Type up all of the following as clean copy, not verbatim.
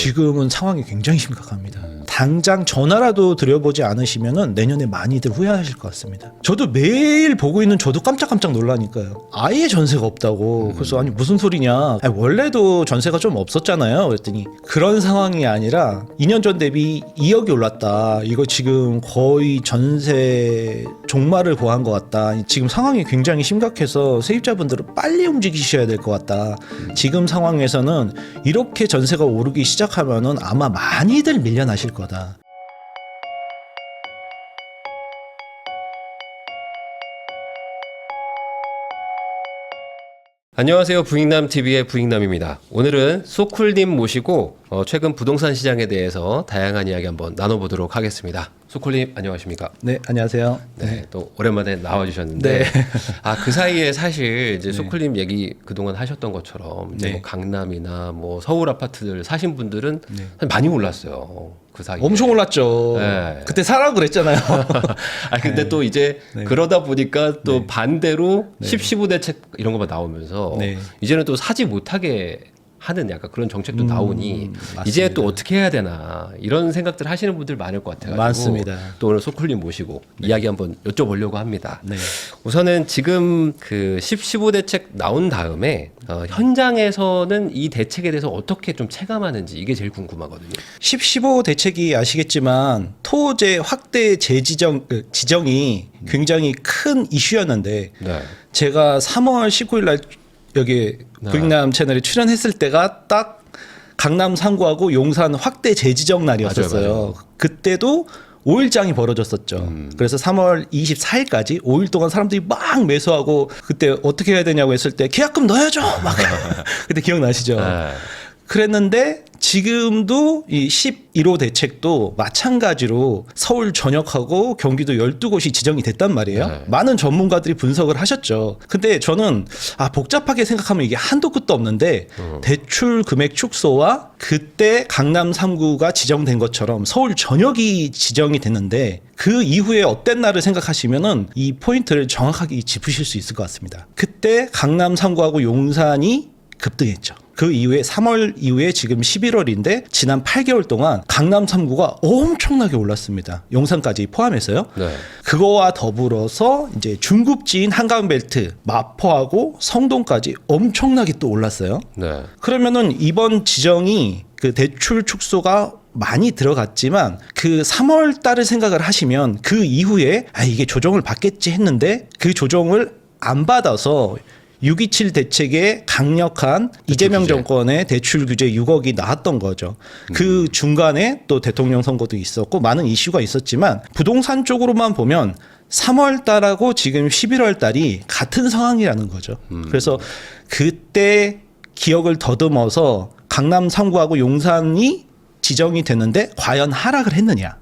지금은 상황이 굉장히 심각합니다. 당장 전화라도 드려보지 않으시면은 내년에 많이들 후회하실 것 같습니다. 저도 매일 보고 있는 저도 깜짝깜짝 놀라니까요. 아예 전세가 없다고. 그래서 아니 무슨 소리냐. 아니, 원래도 전세가 좀 없었잖아요. 그랬더니 그런 상황이 아니라 2년 전 대비 2억이 올랐다. 이거 지금 거의 전세 종말을 고한 것 같다. 지금 상황이 굉장히 심각해서 세입자분들은 빨리 움직이셔야 될 것 같다. 지금 상황에서는 이렇게 전세가 오르기 시작하면은 아마 많이들 밀려나실 거다. 안녕하세요. 부익남TV의 부익남입니다. 오늘은 소쿨님 모시고 최근 부동산 시장에 대해서 다양한 이야기 한번 나눠보도록 하겠습니다. 소쿨님 안녕하십니까? 네, 안녕하세요. 네, 또 오랜만에 나와주셨는데 네. 그 사이에 사실 이제 소쿨님 얘기 그동안 하셨던 것처럼 이제 네. 뭐 강남이나 뭐 서울 아파트들 사신 분들은 네. 많이 올랐어요. 그 사이에. 엄청 올랐죠. 네. 그때 사라고 그랬잖아요. 근데 네. 또 이제 네. 그러다 보니까 또 네. 반대로 네. 10-15대책 이런 거만 나오면서 네. 이제는 또 사지 못하게 하는 약간 그런 정책도 나오니 맞습니다. 이제 또 어떻게 해야 되나 이런 생각들 하시는 분들 많을 것 같아가지고 많습니다. 또 오늘 소쿨님 모시고 이야기 한번 여쭤보려고 합니다. 네. 우선은 지금 그 10-15대책 나온 다음에 현장에서는 이 대책에 대해서 어떻게 좀 체감하는지 이게 제일 궁금하거든요. 10-15 대책이 아시겠지만 토제 확대 지정이 굉장히 큰 이슈였는데 네. 제가 3월 19일 날 여기 네. 부익남 채널에 출연했을 때가 딱 강남 3구하고 용산 확대 재지정 날이었었어요. 맞아요. 그때도 5일장이 벌어졌었죠. 그래서 3월 24일까지 5일 동안 사람들이 막 매수하고 그때 어떻게 해야 되냐고 했을 때 계약금 넣어야죠. 막 그때 기억나시죠? 네. 그랬는데 지금도 이 11호 대책도 마찬가지로 서울 전역하고 경기도 12곳이 지정이 됐단 말이에요. 네. 많은 전문가들이 분석을 하셨죠. 근데 저는 복잡하게 생각하면 이게 한도 끝도 없는데 대출 금액 축소와 그때 강남 3구가 지정된 것처럼 서울 전역이 지정이 됐는데 그 이후에 어땠 나를 생각하시면은 이 포인트를 정확하게 짚으실 수 있을 것 같습니다. 그때 강남 3구하고 용산이 급등했죠. 그 이후에 3월 이후에 지금 11월인데 지난 8개월 동안 강남 3구가 엄청나게 올랐습니다. 용산까지 포함해서요. 네. 그거와 더불어서 이제 중급지인 한강벨트, 마포하고 성동까지 엄청나게 또 올랐어요. 네. 그러면은 이번 지정이 그 대출 축소가 많이 들어갔지만 그 3월 달을 생각을 하시면 그 이후에 이게 조정을 받겠지 했는데 그 조정을 안 받아서 6.27 대책에 강력한 이재명 규제. 정권의 대출 규제 6억이 나왔던 거죠. 그 중간에 또 대통령 선거도 있었고 많은 이슈가 있었지만 부동산 쪽으로만 보면 3월 달하고 지금 11월 달이 같은 상황이라는 거죠. 그래서 그때 기억을 더듬어서 강남 3구하고 용산이 지정이 됐는데 과연 하락을 했느냐.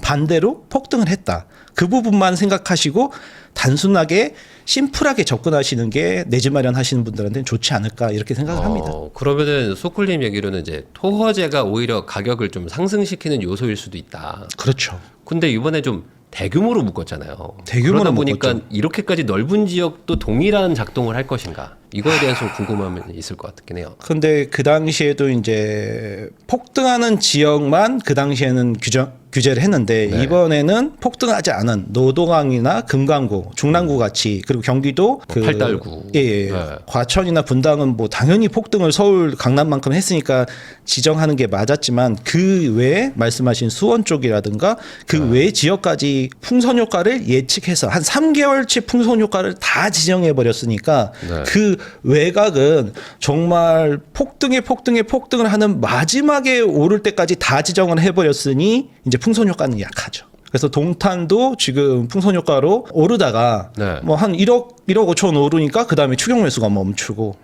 반대로 폭등을 했다. 그 부분만 생각하시고 단순하게 심플하게 접근하시는 게 내 집 마련하시는 분들한테는 좋지 않을까 이렇게 생각을 합니다. 그러면은 소쿨님 얘기로는 이제 토허제가 오히려 가격을 좀 상승시키는 요소일 수도 있다. 그렇죠. 근데 이번에 좀 대규모로 묶었잖아요. 대규모로 그러다 보니까 묶었죠. 이렇게까지 넓은 지역도 동일한 작동을 할 것인가? 이거에 대한 좀 궁금함이 있을 것 같긴 해요. 근데 그 당시에도 이제 폭등하는 지역만 그 당시에는 규제를 했는데 네. 이번에는 폭등하지 않은 노동항이나 금강구, 중랑구 같이 그리고 경기도 팔달구. 예. 네. 과천이나 분당은 뭐 당연히 폭등을 서울 강남만큼 했으니까 지정하는 게 맞았지만 그 외에 말씀하신 수원 쪽이라든가 그 외 지역까지 풍선 효과를 예측해서 한 3개월치 풍선 효과를 다 지정해 버렸으니까 네. 그 외곽은 정말 폭등을 하는 마지막에 오를 때까지 다 지정을 해버렸으니 이제 풍선 효과는 약하죠. 그래서 동탄도 지금 풍선 효과로 오르다가 네. 뭐 한 1억 5천 오르니까 그 다음에 추경 매수가 멈추고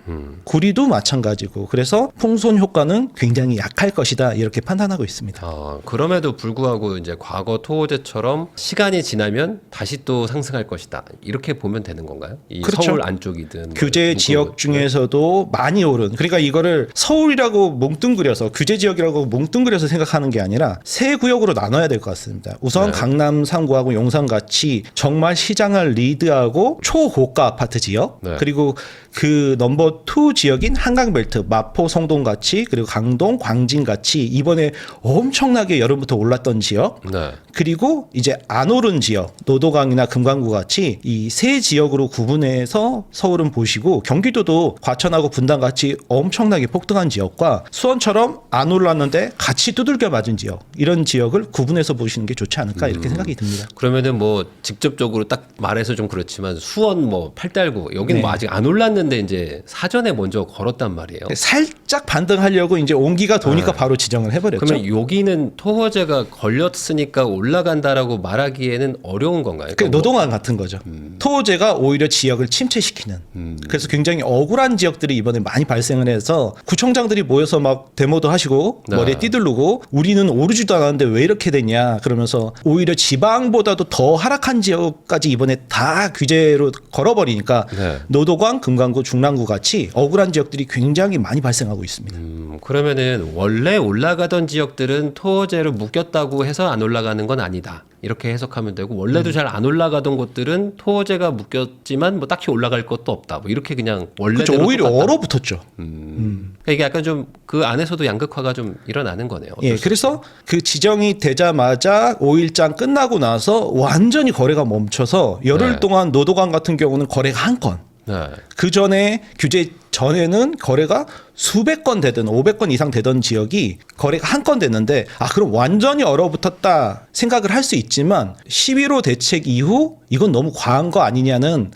구리도 마찬가지고 그래서 풍선 효과는 굉장히 약할 것이다 이렇게 판단하고 있습니다. 그럼에도 불구하고 이제 과거 토호제처럼 시간이 지나면 다시 또 상승할 것이다. 이렇게 보면 되는 건가요? 이 그렇죠. 서울 안쪽이든 규제 지역 중에서도 많이 오른 그러니까 이거를 서울이라고 뭉뚱그려서 규제 지역이라고 뭉뚱그려서 생각하는 게 아니라 세 구역으로 나눠야 될 것 같습니다. 우선 네. 강남 3구하고 용산 같이 정말 시장을 리드하고 초고가 고가 아파트 지역, 네. 그리고 그 넘버 2 지역인 한강벨트, 마포, 성동같이, 그리고 강동, 광진같이 이번에 엄청나게 여름부터 올랐던 지역, 네. 그리고 이제 안 오른 지역, 노도강이나 금강구 같이 이 세 지역으로 구분해서 서울은 보시고, 경기도도 과천하고 분당 같이 엄청나게 폭등한 지역과 수원처럼 안 올랐는데 같이 두들겨 맞은 지역, 이런 지역을 구분해서 보시는 게 좋지 않을까 이렇게 생각이 듭니다. 그러면은 뭐 직접적으로 딱 말해서 좀 그렇지만 수원 뭐 팔달구 여기는 네. 뭐 아직 안 올랐는데 이제 사전에 먼저 걸었단 말이에요. 살짝 반등하려고 이제 온기가 도니까 바로 지정을 해버렸죠. 그러면 여기는 토호제가 걸렸으니까 올라간다라고 말하기에는 어려운 건가요? 그 노동안 같은 거죠. 토호제가 오히려 지역을 침체시키는. 그래서 굉장히 억울한 지역들이 이번에 많이 발생을 해서 구청장들이 모여서 막 데모도 하시고 네. 머리에 띠들르고 우리는 오르지도 않았는데 왜 이렇게 되냐 그러면서 오히려 지방보다도 더 하락한 지역까지 이번에 다 규제로 걸어버리니까 네. 노도강, 금강구, 중랑구 같이 억울한 지역들이 굉장히 많이 발생하고 있습니다. 그러면은 원래 올라가던 지역들은 토호제를 묶였다고 해서 안 올라가는 건 아니다. 이렇게 해석하면 되고 원래도 잘 안 올라가던 곳들은 토호제가 묶였지만 뭐 딱히 올라갈 것도 없다. 뭐 이렇게 그냥 원래대로 그렇죠. 오히려 똑같다. 얼어붙었죠. 그러니까 이게 약간 좀 그 안에서도 양극화가 좀 일어나는 거네요. 예, 그래서 그 지정이 되자마자 5일장 끝나고 나서 완전히 거래가 멈춰서 열흘 네. 동안 노도강 같은 경우는 거래가 한 건. 네. 그 전에 규제 전에는 거래가 수백 건 되든 500건 이상 되던 지역이 거래가 한 건 됐는데 그럼 완전히 얼어붙었다 생각을 할 수 있지만 11호 대책 이후 이건 너무 과한 거 아니냐는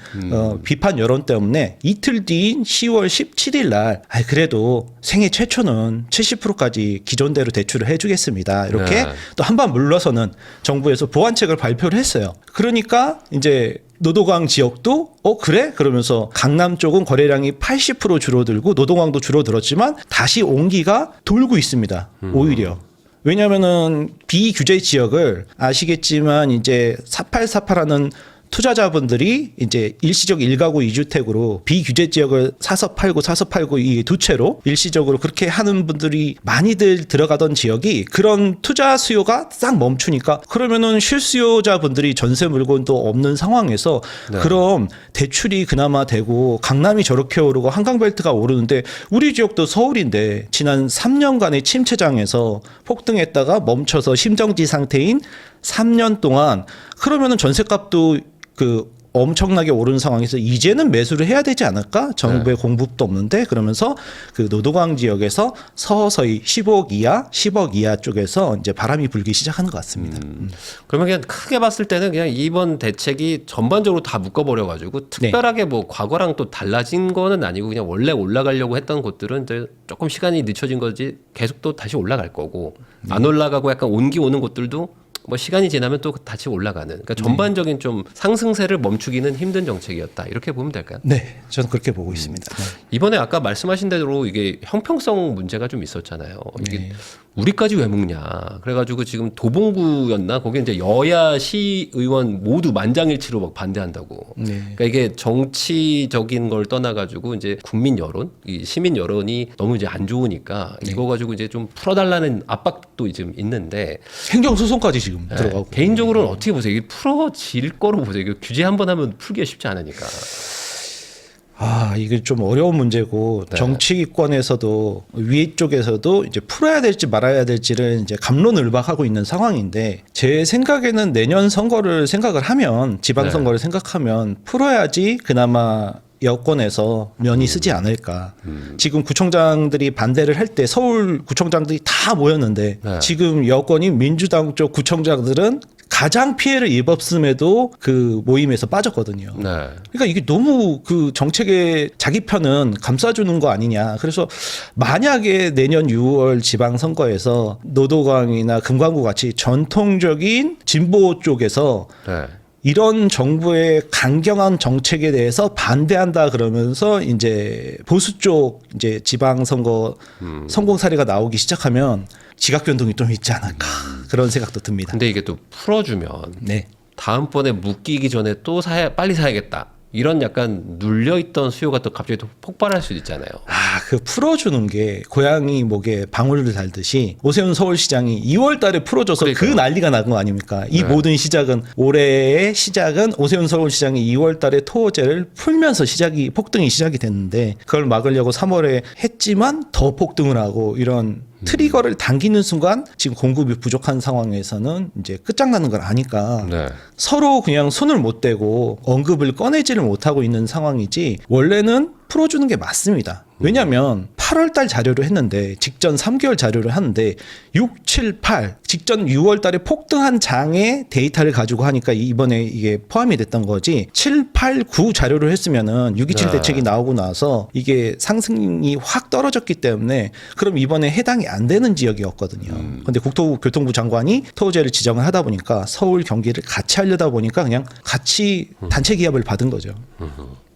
비판 여론 때문에 이틀 뒤인 10월 17일 날 그래도 생애 최초는 70%까지 기존대로 대출을 해주겠습니다. 이렇게 네. 또 한 번 물러서는 정부에서 보완책을 발표를 했어요. 그러니까 이제 노도강 지역도 그래? 그러면서 강남 쪽은 거래량이 80% 줄어들고 노동강도 줄어들었지만 다시 온기가 돌고 있습니다. 오히려. 왜냐면은 비규제 지역을 아시겠지만 이제 4848하는 투자자분들이 이제 일시적 1가구 2주택으로 비규제 지역을 사서 팔고 이 두 채로 일시적으로 그렇게 하는 분들이 많이들 들어가던 지역이 그런 투자 수요가 싹 멈추니까 그러면은 실수요자분들이 전세 물건도 없는 상황에서 네. 그럼 대출이 그나마 되고 강남이 저렇게 오르고 한강벨트가 오르는데 우리 지역도 서울인데 지난 3년간의 침체장에서 폭등했다가 멈춰서 심정지 상태인 3년 동안 그러면은 전세값도 그 엄청나게 오른 상황에서 이제는 매수를 해야 되지 않을까? 정부의 공급도 없는데 그러면서 그 노도강 지역에서 서서히 15억 이하, 10억 이하 쪽에서 이제 바람이 불기 시작하는 것 같습니다. 그러면 그냥 크게 봤을 때는 그냥 이번 대책이 전반적으로 다 묶어버려가지고 특별하게 뭐 과거랑 또 달라진 거는 아니고 그냥 원래 올라가려고 했던 곳들은 이제 조금 시간이 늦춰진 거지 계속 또 다시 올라갈 거고 안 올라가고 약간 온기 오는 곳들도 뭐 시간이 지나면 또 다시 올라가는 그러니까 전반적인 좀 상승세를 멈추기는 힘든 정책이었다 이렇게 보면 될까요? 네, 저는 그렇게 보고 있습니다. 네. 이번에 아까 말씀하신 대로 이게 형평성 문제가 좀 있었잖아요. 이게 네. 우리까지 왜 묵냐. 그래가지고 지금 도봉구였나 거기 이제 여야 시의원 모두 만장일치로 막 반대한다고. 네. 그러니까 이게 정치적인 걸 떠나가지고 이제 국민 여론, 이 시민 여론이 너무 이제 안 좋으니까 이거 가지고 이제 좀 풀어달라는 압박도 지금 있는데 행정소송까지 지금 네, 들어가고. 개인적으로는 어떻게 보세요? 이게 풀어질 거로 보세요? 이거 규제 한 번 하면 풀기가 쉽지 않으니까. 이게 좀 어려운 문제고 네. 정치권에서도 위쪽에서도 이제 풀어야 될지 말아야 될지를 이제 갑론을박하고 있는 상황인데 제 생각에는 내년 선거를 생각을 하면 지방선거를 생각하면 풀어야지 그나마 여권에서 면이 쓰지 않을까. 지금 구청장들이 반대를 할 때 서울 구청장들이 다 모였는데 네. 지금 여권인 민주당 쪽 구청장들은 가장 피해를 입었음에도 그 모임에서 빠졌거든요. 네. 그러니까 이게 너무 그 정책의 자기 편은 감싸주는 거 아니냐. 그래서 만약에 내년 6월 지방선거에서 노도강이나 금강구 같이 전통적인 진보 쪽에서 네. 이런 정부의 강경한 정책에 대해서 반대한다 그러면서 이제 보수 쪽 이제 지방선거 성공 사례가 나오기 시작하면 지각 변동이 좀 있지 않을까 그런 생각도 듭니다. 근데 이게 또 풀어주면 네. 다음번에 묶이기 전에 또 빨리 사야겠다. 이런 약간 눌려있던 수요가 또 갑자기 또 폭발할 수도 있잖아요. 그 풀어주는 게 고양이 목에 방울을 달듯이 오세훈 서울시장이 2월 달에 풀어줘서 그 그러니까요. 난리가 난 거 아닙니까? 이 네. 모든 시작은 올해의 시작은 오세훈 서울시장이 2월 달에 토어제를 풀면서 폭등이 시작이 됐는데 그걸 막으려고 3월에 했지만 더 폭등을 하고 이런 트리거를 당기는 순간 지금 공급이 부족한 상황에서는 이제 끝장나는 걸 아니까 네. 서로 그냥 손을 못 대고 언급을 꺼내지를 못하고 있는 상황이지 원래는 풀어주는 게 맞습니다. 왜냐하면 8월 달 자료를 했는데 직전 3개월 자료를 하는데 6, 7, 8 직전 6월 달에 폭등한 장의 데이터를 가지고 하니까 이번에 이게 포함이 됐던 거지 7, 8, 9 자료를 했으면은 627 네. 대책이 나오고 나서 이게 상승이 확 떨어졌기 때문에 그럼 이번에 해당이 안 되는 지역이었거든요. 근데 국토교통부 장관이 토호제를 지정을 하다 보니까 서울 경기를 같이 하려다 보니까 그냥 같이 단체 기합을 받은 거죠.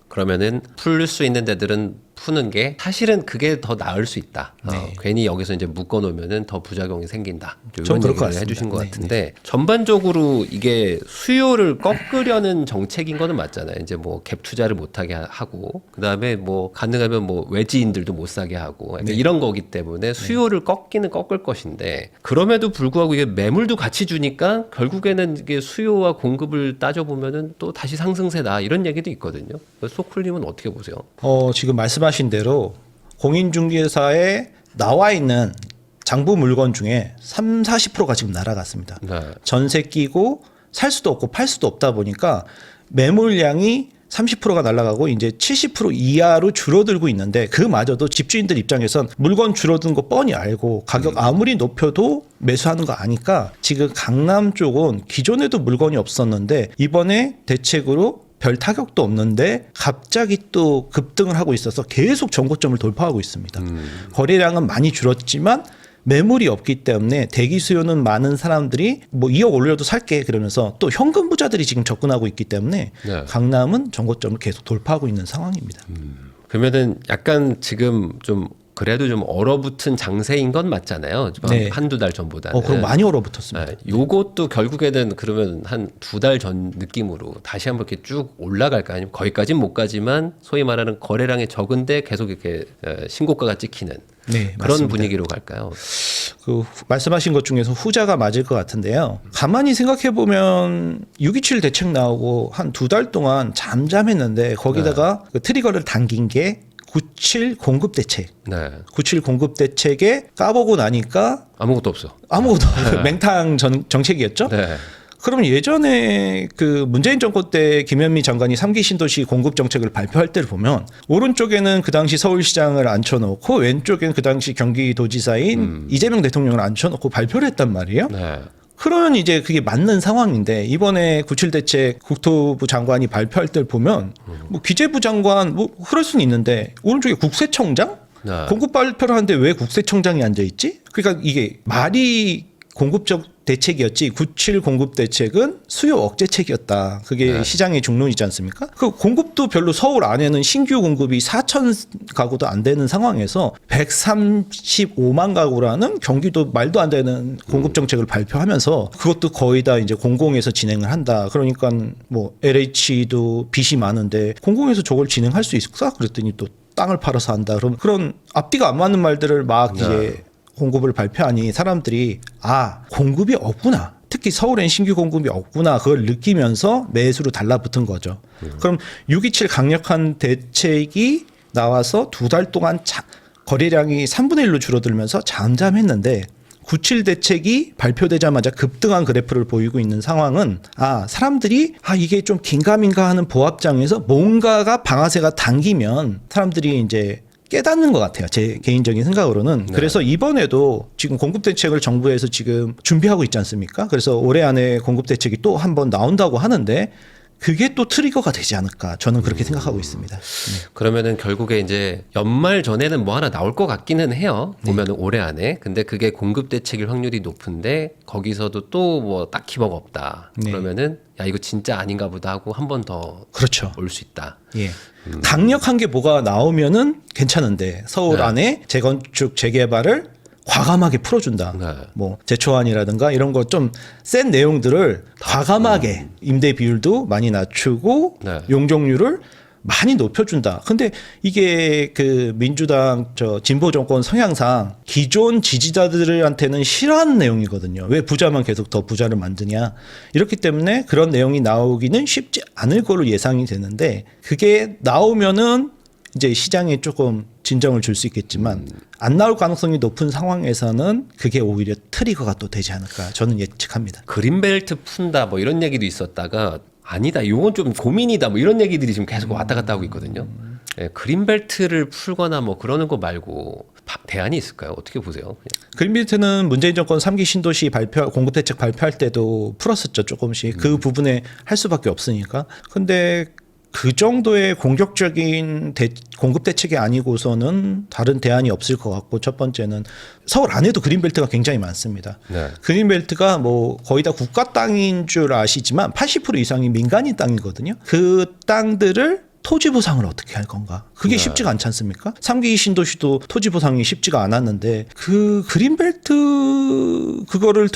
그러면은 풀 수 있는 데들은 푸는 게 사실은 그게 더 나을 수 있다. 네. 괜히 여기서 이제 묶어 놓으면은 더 부작용이 생긴다. 전 이런 그럴 것 얘기를 같습니다. 해주신 것 네, 같은데 전반적으로 이게 수요를 꺾으려는 정책인 거는 맞잖아요. 이제 뭐 갭 투자를 못하게 하고 그 다음에 뭐 가능하면 뭐 외지인들도 못 사게 하고 약간 이런 거기 때문에 수요를 꺾기는 꺾을 것인데 그럼에도 불구하고 이게 매물도 같이 주니까 결국에는 이게 수요와 공급을 따져 보면은 또 다시 상승세다 이런 얘기도 있거든요. 소쿨님은 어떻게 보세요? 지금 말씀하신 대로 공인중개사에 나와 있는 장부 물건 중에 30-40%가 지금 날아갔습니다. 네. 전세 끼고 살 수도 없고 팔 수도 없다 보니까 매물량이 30%가 날아가고 이제 70% 이하로 줄어들고 있는데 그마저도 집주인들 입장에선 물건 줄어든 거 뻔히 알고 가격 아무리 높여도 매수하는 거 아니까 지금 강남 쪽은 기존에도 물건이 없었는데 이번에 대책으로 별 타격도 없는데 갑자기 또 급등을 하고 있어서 계속 전고점을 돌파하고 있습니다. 거래량은 많이 줄었지만 매물이 없기 때문에 대기 수요는 많은 사람들이 뭐 2억 올려도 살게 그러면서 또 현금 부자들이 지금 접근하고 있기 때문에 네. 강남은 전고점을 계속 돌파하고 있는 상황입니다. 그러면은 약간 지금 좀 그래도 좀 얼어붙은 장세인 건 맞잖아요. 네. 한두 달 전보다는. 그럼 많이 얼어붙었습니다. 네, 요것도 결국에는 그러면 한 2달 전 느낌으로 다시 한번 이렇게 쭉 올라갈까 아니면 거기까지는 못 가지만 소위 말하는 거래량이 적은데 계속 이렇게 신고가가 찍히는 네, 그런 맞습니다. 분위기로 갈까요? 말씀하신 것 중에서 후자가 맞을 것 같은데요. 가만히 생각해 보면 6.27 대책 나오고 한 2달 동안 잠잠했는데 거기다가 그 트리거를 당긴 게 9.7 공급 대책. 네. 9.7 공급 대책에 까보고 나니까 아무것도 없어. 아무것도 맹탕 정책이었죠. 네. 그러면 예전에 그 문재인 정권 때 김현미 장관이 3기 신도시 공급 정책을 발표할 때를 보면 오른쪽에는 그 당시 서울시장을 앉혀놓고 왼쪽에는 그 당시 경기도지사인 이재명 대통령을 앉혀놓고 발표를 했단 말이에요. 네. 그러면 이제 그게 맞는 상황인데 이번에 9.7 대책 국토부 장관이 발표할 때를 보면 뭐 기재부 장관 뭐 그럴 수는 있는데 오른쪽에 국세청장 네. 공급 발표를 하는데 왜 국세청장이 앉아 있지? 그러니까 이게 말이 공급적 대책이었지 9.7 공급 대책은 수요 억제책이었다. 그게 네. 시장의 중론이지 않습니까? 그 공급도 별로 서울 안에는 신규 공급이 4천 가구도 안 되는 상황에서 135만 가구라는 경기도 말도 안 되는 공급 정책을 발표하면서 그것도 거의 다 이제 공공에서 진행을 한다. 그러니까 뭐 LH도 빚이 많은데 공공에서 저걸 진행할 수 있을까? 그랬더니 또 땅을 팔아서 한다. 그럼 그런 앞뒤가 안 맞는 말들을 막 이제 공급을 발표하니 사람들이 공급이 없구나. 특히 서울엔 신규 공급이 없구나. 그걸 느끼면서 매수로 달라붙은 거죠. 그럼 6.27 강력한 대책이 나와서 2달 동안 거래량이 3분의 1로 줄어들면서 잠잠했는데 9.7 대책이 발표되자마자 급등한 그래프를 보이고 있는 상황은 사람들이 이게 좀 긴가민가 하는 보합장에서 뭔가가 방아쇠가 당기면 사람들이 이제 깨닫는 것 같아요. 제 개인적인 생각으로는. 네. 그래서 이번에도 지금 공급 대책을 정부에서 지금 준비하고 있지 않습니까? 그래서 올해 안에 공급 대책이 또 한 번 나온다고 하는데 그게 또 트리거가 되지 않을까 저는 그렇게 생각하고 있습니다. 그러면은 결국에 이제 연말 전에는 뭐 하나 나올 것 같기는 해요. 보면은 올해 안에. 근데 그게 공급 대책일 확률이 높은데 거기서도 또 뭐 딱히 뭐가 없다. 네. 그러면은 야 이거 진짜 아닌가 보다 하고 한 번 더 그렇죠. 올 수 있다. 예. 강력한 게 뭐가 나오면은 괜찮은데 서울 네. 안에 재건축 재개발을 과감하게 풀어준다. 네. 뭐 제초안이라든가 이런 거 좀 센 내용들을 과감하게 임대 비율도 많이 낮추고 네. 용적률을 많이 높여준다. 근데 이게 그 민주당 진보 정권 성향상 기존 지지자들한테는 싫어하는 내용이거든요. 왜 부자만 계속 더 부자를 만드냐. 이렇기 때문에 그런 내용이 나오기는 쉽지 않을 거로 예상이 되는데 그게 나오면은 이제 시장에 조금 진정을 줄 수 있겠지만 안 나올 가능성이 높은 상황에서는 그게 오히려 트리거가 또 되지 않을까 저는 예측합니다. 그린벨트 푼다 뭐 이런 얘기도 있었다가 아니다. 이건 좀 고민이다. 뭐 이런 얘기들이 지금 계속 왔다 갔다 하고 있거든요. 예, 그린벨트를 풀거나 뭐 그러는 거 말고 대안이 있을까요? 어떻게 보세요? 그냥. 그린벨트는 문재인 정권 3기 신도시 공급 대책 발표할 때도 풀었었죠. 조금씩. 그 부분에 할 수밖에 없으니까. 근데 그 정도의 공격적인 공급 대책이 아니고서는 다른 대안이 없을 것 같고 첫 번째는 서울 안에도 그린벨트가 굉장히 많습니다. 네. 그린벨트가 뭐 거의 다 국가 땅인 줄 아시지만 80% 이상이 민간인 땅이거든요. 그 땅들을 토지 보상을 어떻게 할 건가? 그게 네. 쉽지가 않지 않습니까? 3기 신도시도 토지 보상이 쉽지가 않았는데 그 그린벨트 그거를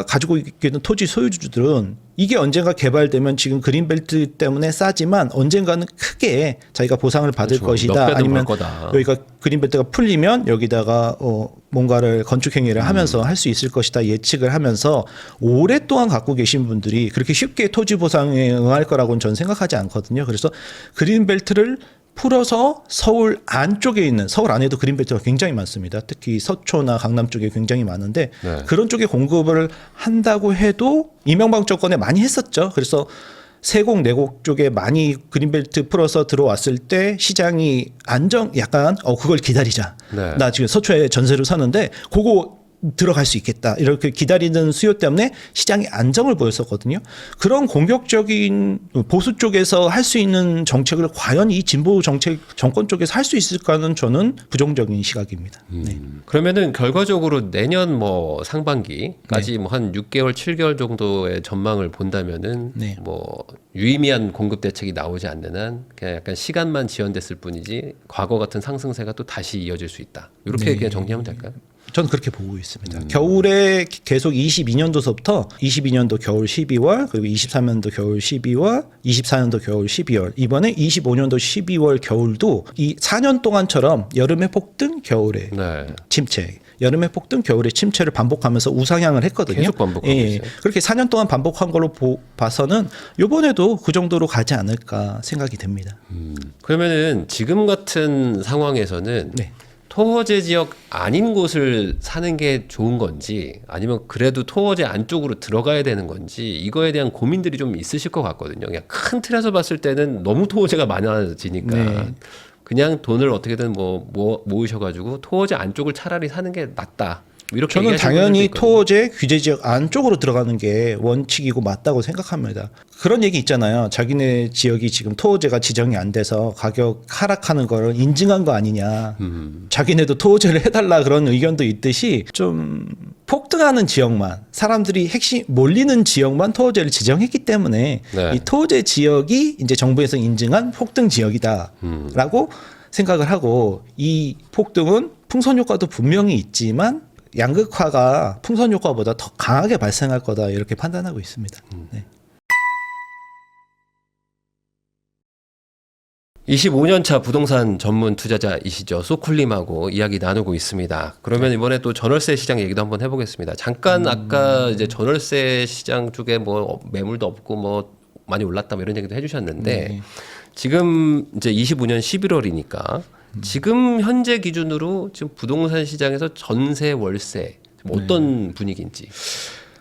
가지고 있는 토지 소유주들은 이게 언젠가 개발되면 지금 그린벨트 때문에 싸지만 언젠가는 크게 자기가 보상을 받을 그렇죠. 몇 것이다. 배는 아니면 벌 거다. 여기가 그린벨트가 풀리면 여기다가 뭔가를 건축 행위를 하면서 할 수 있을 것이다 예측을 하면서 오랫동안 갖고 계신 분들이 그렇게 쉽게 토지 보상에 응할 거라고는 저는 생각하지 않거든요. 그래서 그린벨트를 풀어서 서울 안쪽에 있는 서울 안에도 그린벨트가 굉장히 많습니다. 특히 서초나 강남 쪽에 굉장히 많은데 네. 그런 쪽에 공급을 한다고 해도 이명박 정권에 많이 했었죠. 그래서 세곡 내곡 쪽에 많이 그린벨트 풀어서 들어왔을 때 시장이 약간 그걸 기다리자. 네. 나 지금 서초에 전세로 사는데 그거 들어갈 수 있겠다. 이렇게 기다리는 수요 때문에 시장이 안정을 보였었거든요. 그런 공격적인 보수 쪽에서 할 수 있는 정책을 과연 이 진보 정권 쪽에서 할 수 있을까는 저는 부정적인 시각입니다. 네. 그러면은 결과적으로 내년 뭐 상반기까지 네. 뭐 한 6개월, 7개월 정도의 전망을 본다면은 네. 뭐 유의미한 공급 대책이 나오지 않는 한 그냥 약간 시간만 지연됐을 뿐이지 과거 같은 상승세가 또 다시 이어질 수 있다. 이렇게 네. 그냥 정리하면 될까요? 저는 그렇게 보고 있습니다. 겨울에 계속 22년도서부터 22년도 겨울 12월 그리고 23년도 겨울 12월 24년도 겨울 12월 이번에 25년도 12월 겨울도 이 4년 동안처럼 여름에 폭등 겨울에 네. 침체 여름에 폭등 겨울에 침체를 반복하면서 우상향을 했거든요. 계속 반복하고 있어요. 그렇게 4년 동안 반복한 걸로 봐서는 이번에도 그 정도로 가지 않을까 생각이 됩니다. 그러면은 지금 같은 상황에서는 네. 토호제 지역 아닌 곳을 사는 게 좋은 건지 아니면 그래도 토호제 안쪽으로 들어가야 되는 건지 이거에 대한 고민들이 좀 있으실 것 같거든요. 그냥 큰 틀에서 봤을 때는 너무 토호제가 많아지니까 네. 그냥 돈을 어떻게든 모으셔가지고 토호제 안쪽을 차라리 사는 게 낫다. 이렇게 저는 얘기하시는 당연히 분들도 있거든요. 토호제 규제 지역 안쪽으로 들어가는 게 원칙이고 맞다고 생각합니다. 그런 얘기 있잖아요. 자기네 지역이 지금 토호제가 지정이 안 돼서 가격 하락하는 걸 인증한 거 아니냐. 자기네도 토호제를 해달라 그런 의견도 있듯이 좀 폭등하는 지역만 사람들이 몰리는 지역만 토호제를 지정했기 때문에 네. 이 토호제 지역이 이제 정부에서 인증한 폭등 지역이다라고 생각을 하고 이 폭등은 풍선 효과도 분명히 있지만 양극화가 풍선 효과보다 더 강하게 발생할 거다 이렇게 판단하고 있습니다. 네. 25년 차 부동산 전문 투자자이시죠. 소쿨님하고 이야기 나누고 있습니다. 그러면 이번에 또 전월세 시장 얘기도 한번 해보겠습니다. 잠깐 아까 이제 전월세 시장 쪽에 뭐 매물도 없고 뭐 많이 올랐다 뭐 이런 얘기도 해주셨는데 지금 이제 25년 11월이니까 지금 현재 기준으로 지금 부동산 시장에서 전세 월세 어떤 분위기인지.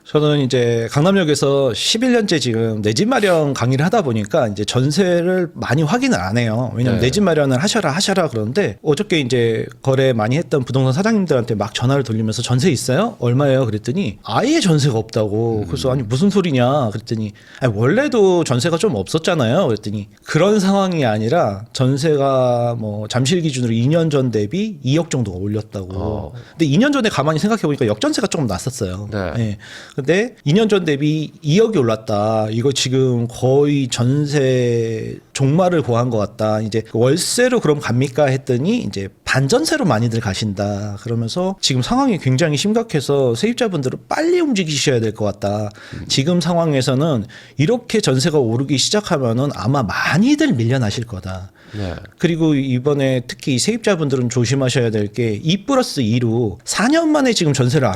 저는 이제 강남역에서 11년째 지금 내 집 마련 강의를 하다 보니까 이제 전세를 많이 확인을 안 해요. 왜냐면 네. 내 집 마련을 하셔라 그러는데 어저께 이제 거래 많이 했던 부동산 사장님들한테 막 전화를 돌리면서 전세 있어요? 얼마예요? 그랬더니 아예 전세가 없다고. 그래서 아니 무슨 소리냐? 그랬더니 아니, 원래도 전세가 좀 없었잖아요. 그랬더니 그런 상황이 아니라 전세가 뭐 잠실 기준으로 2년 전 대비 2억 정도가 올렸다고. 근데 2년 전에 가만히 생각해 보니까 역전세가 조금 났었어요. 네. 네. 근데 2년 전 대비 2억이 올랐다. 이거 지금 거의 전세 종말을 보한 것 같다. 이제 월세로 그럼 갑니까 했더니 이제 반전세로 많이들 가신다. 그러면서 지금 상황이 굉장히 심각해서 세입자분들은 빨리 움직이셔야 될 것 같다. 지금 상황에서는 이렇게 전세가 오르기 시작하면은 아마 많이들 밀려나실 거다. 네. 그리고 이번에 특히 세입자분들은 조심하셔야 될 게 2+2로 4년 만에 지금 전세를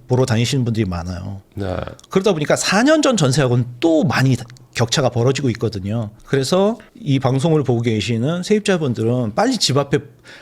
보러 다니시는 분들이 많아요. 네. 그러다 보니까 4년 전 전세하고는 또 많이 격차가 벌어지고 있거든요. 그래서 이 방송을 보고 계시는 세입자분들은 빨리 집 앞에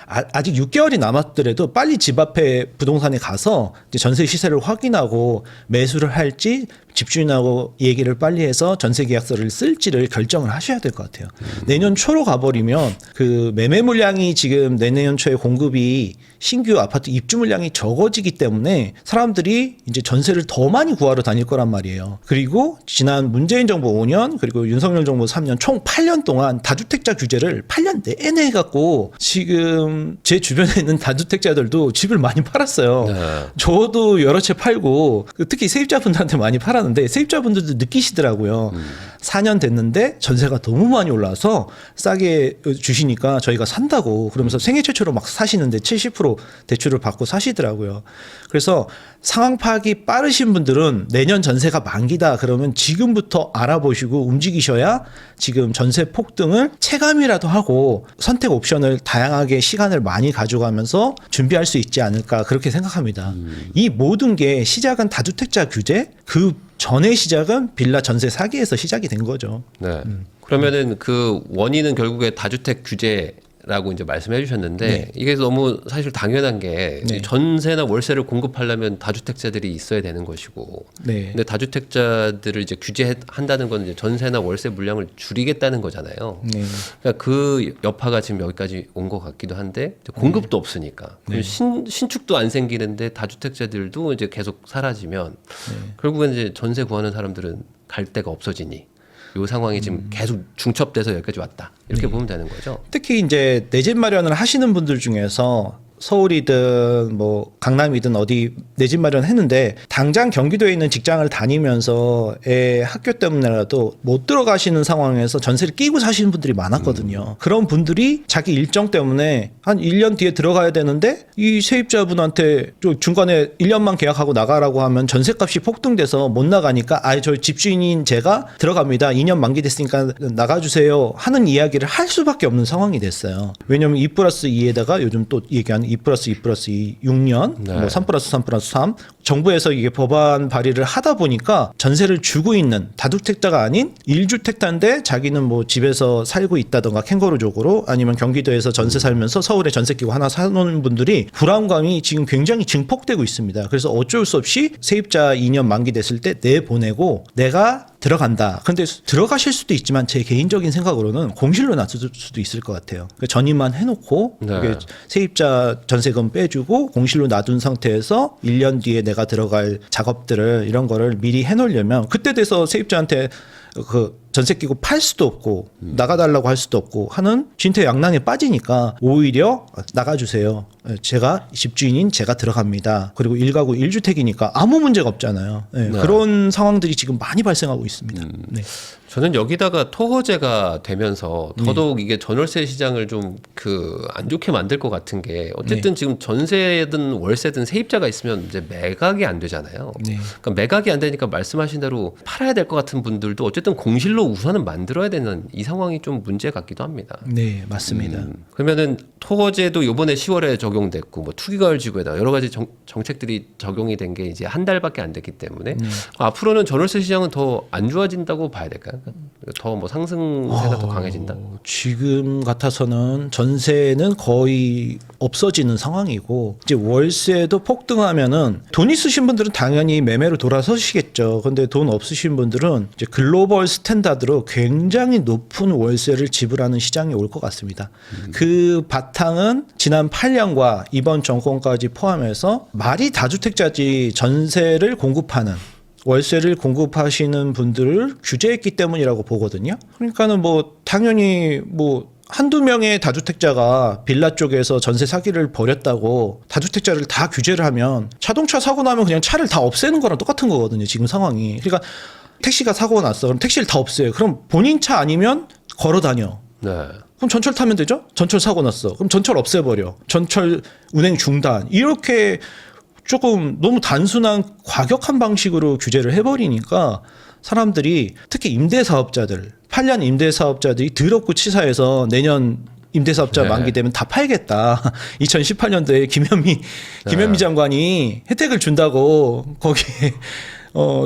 아직 6개월이 남았더라도 빨리 집 앞에 부동산에 가서 이제 전세 시세를 확인하고 매수를 할지 집주인하고 얘기를 빨리 해서 전세 계약서를 쓸지를 결정을 하셔야 될 것 같아요. 내년 초로 가버리면 그 매매 물량이 지금 내년 초에 공급이 신규 아파트 입주 물량이 적어지기 때문에 사람들이 이제 전세를 더 많이 구하러 다닐 거란 말이에요. 그리고 지난 문재인 정부 5년 그리고 윤석열 정부 3년 총 8년 동안 다주택자 규제를 8년 내내 해갖고 지금 제 주변에 있는 다주택자들도 집을 많이 팔았어요. 네. 저도 여러 채 팔고 특히 세입자분들한테 많이 팔았는데 세입자분들도 느끼시더라고요. 4년 됐는데 전세가 너무 많이 올라서 싸게 주시니까 저희가 산다고 그러면서 생애 최초로 막 사시는데 70% 대출을 받고 사시더라고요. 그래서 상황 파악이 빠르신 분들은 내년 전세가 만기다 그러면 지금부터 알아보시고 움직이셔야 지금 전세 폭등을 체감이라도 하고 선택 옵션을 다양하게 시간을 많이 가져가면서 준비할 수 있지 않을까 그렇게 생각합니다. 이 모든 게 시작은 다주택자 규제 그 전의 시작은 빌라 전세 사기에서 시작이 된 거죠. 네. 그러면은 그 원인은 결국에 다주택 규제라고 이제 말씀해 주셨는데 네. 이게 너무 사실 당연한 게 네. 전세나 월세를 공급하려면 다주택자들이 있어야 되는 것이고 네. 근데 다주택자들을 이제 규제한다는 건 이제 전세나 월세 물량을 줄이겠다는 거잖아요. 네. 그러니까 그 여파가 지금 여기까지 온 것 같기도 한데 공급도 없으니까 네. 신축도 안 생기는데 다주택자들도 이제 계속 사라지면 결국엔 이제 전세 구하는 사람들은 갈 데가 없어지니 이 상황이 지금 계속 중첩돼서 여기까지 왔다 이렇게 보면 되는 거죠. 특히 이제 내 집 마련을 하시는 분들 중에서 서울이든 뭐 강남이든 어디 내 집 마련했는데 당장 경기도에 있는 직장을 다니면서 애 학교 때문에라도 못 들어가시는 상황에서 전세를 끼고 사시는 분들이 많았거든요. 그런 분들이 자기 일정 때문에 한 1년 뒤에 들어가야 되는데 이 세입자분한테 좀 중간에 1년만 계약하고 나가라고 하면 전세값이 폭등돼서 못 나가니까 저 집주인인 제가 들어갑니다. 2년 만기됐으니까 나가주세요 하는 이야기를 할 수밖에 없는 상황이 됐어요. 왜냐하면 2+2에다가 요즘 또 얘기하는 2+2+2 6년 네. 뭐 3+3+3 정부에서 이게 법안 발의를 하다 보니까 전세를 주고 있는 다주택자가 아닌 1주택자인데 자기는 뭐 집에서 살고 있다던가 캥거루족으로 아니면 경기도에서 전세 살면서 서울에 전세 끼고 하나 사놓은 분들이 불안감이 지금 굉장히 증폭되고 있습니다. 그래서 어쩔 수 없이 세입자 2년 만기됐을 때 내보내고 내가 들어간다. 근데 들어가실 수도 있지만 제 개인적인 생각으로는 공실로 놔둘 수도 있을 것 같아요. 전입만 해놓고 네. 세입자 전세금 빼주고 공실로 놔둔 상태에서 1년 뒤에 내가 들어갈 작업들을 이런 거를 미리 해놓으려면 그때 돼서 세입자한테 그 전세 끼고 팔 수도 없고 나가달라고 할 수도 없고 하는 진퇴양난에 빠지니까 오히려 나가주세요. 제가 집주인인 제가 들어갑니다. 그리고 1가구 1주택이니까 아무 문제가 없잖아요. 네, 네. 그런 상황들이 지금 많이 발생하고 있습니다. 네. 저는 여기다가 토호제가 되면서 더더욱 이게 전월세 시장을 좀 그 안 좋게 만들 것 같은 게 어쨌든 지금 전세든 월세든 세입자가 있으면 이제 매각이 안 되잖아요. 네. 그러니까 매각이 안 되니까 말씀하신 대로 팔아야 될 것 같은 분들도 어쨌든 공실로 우선은 만들어야 되는 이 상황이 좀 문제 같기도 합니다. 네, 맞습니다. 그러면은 토호제도 이번에 10월에 적용됐고 뭐 투기가을지구에다 여러 가지 정책들이 적용이 된 게 이제 한 달밖에 안 됐기 때문에 앞으로는 전월세 시장은 더 안 좋아진다고 봐야 될까요? 더 뭐 상승세가 더 강해진다. 지금 같아서는 전세는 거의 없어지는 상황이고 이제 월세도 폭등하면은 돈 있으신 분들은 당연히 매매로 돌아서시겠죠. 근데 돈 없으신 분들은 이제 글로벌 스탠다드로 굉장히 높은 월세를 지불하는 시장이 올 것 같습니다. 그 바탕은 지난 8년과 이번 정권까지 포함해서 말이 다주택자지 전세를 공급하는 월세를 공급하시는 분들을 규제했기 때문이라고 보거든요. 그러니까는 뭐 당연히 뭐 한두 명의 다주택자가 빌라 쪽에서 전세 사기를 벌였다고 다주택자를 다 규제를 하면 자동차 사고 나면 그냥 차를 다 없애는 거랑 똑같은 거거든요. 지금 상황이. 그러니까 택시가 사고가 났어. 그럼 택시를 다 없애요. 그럼 본인 차 아니면 걸어 다녀. 네. 그럼 전철 타면 되죠? 전철 사고 났어. 그럼 전철 없애버려. 전철 운행 중단. 이렇게 조금 너무 단순한 과격한 방식으로 규제를 해버리니까 사람들이 특히 임대사업자들, 8년 임대사업자들이 더럽고 치사해서 내년 임대사업자 네. 만기되면 다 팔겠다. 2018년도에 김현미 장관이 혜택을 준다고 거기에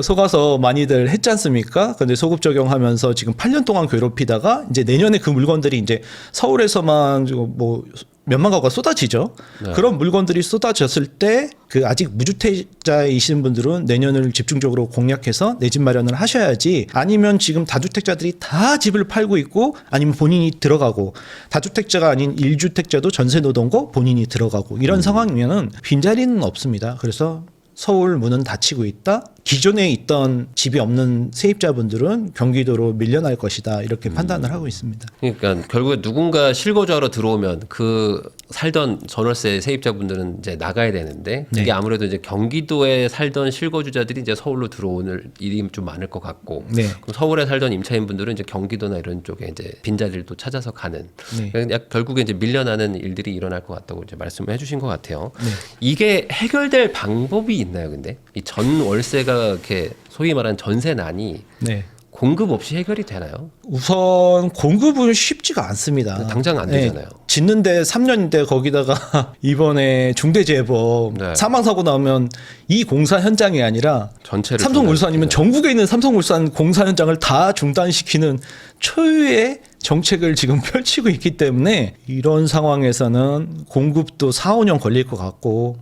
속아서 많이들 했지 않습니까? 근데 소급 적용하면서 지금 8년 동안 괴롭히다가 이제 내년에 그 물건들이 이제 서울에서만 뭐 몇만 가구가 쏟아지죠. 네. 그런 물건들이 쏟아졌을 때 그 아직 무주택자이신 분들은 내년을 집중적으로 공략해서 내 집 마련을 하셔야지, 아니면 지금 다주택자들이 다 집을 팔고 있고 아니면 본인이 들어가고, 다주택자가 아닌 1주택자도 전세 노동고 본인이 들어가고 이런 상황이면은 빈자리는 없습니다. 그래서 서울 문은 닫히고 있다. 기존에 있던 집이 없는 세입자분들은 경기도로 밀려날 것이다. 이렇게 판단을 하고 있습니다. 그러니까 결국에 누군가 실거주하러 들어오면 그 살던 전월세 세입자분들은 이제 나가야 되는데, 그게 네. 아무래도 이제 경기도에 살던 실거주자들이 이제 서울로 들어오는 일이 좀 많을 것 같고, 네. 그럼 서울에 살던 임차인분들은 이제 경기도나 이런 쪽에 이제 빈자리를 또 찾아서 가는, 네. 그러니까 결국에 이제 밀려나는 일들이 일어날 것 같다고 이제 말씀을 해주신 것 같아요. 네. 이게 해결될 방법이 있나요, 근데 이 전월세가 이렇게 소위 말하는 전세난이 네. 공급 없이 해결이 되나요? 우선 공급은 쉽지가 않습니다. 당장 안 되잖아요. 짓는데 3년인데 거기다가 이번에 중대재해법 네. 사망사고 나오면 이 공사 현장이 아니라 전체를 삼성물산이면 전국에 있는 삼성물산 공사 현장을 다 중단시키는 초유의 정책을 지금 펼치고 있기 때문에 이런 상황에서는 공급도 4, 5년 걸릴 것 같고,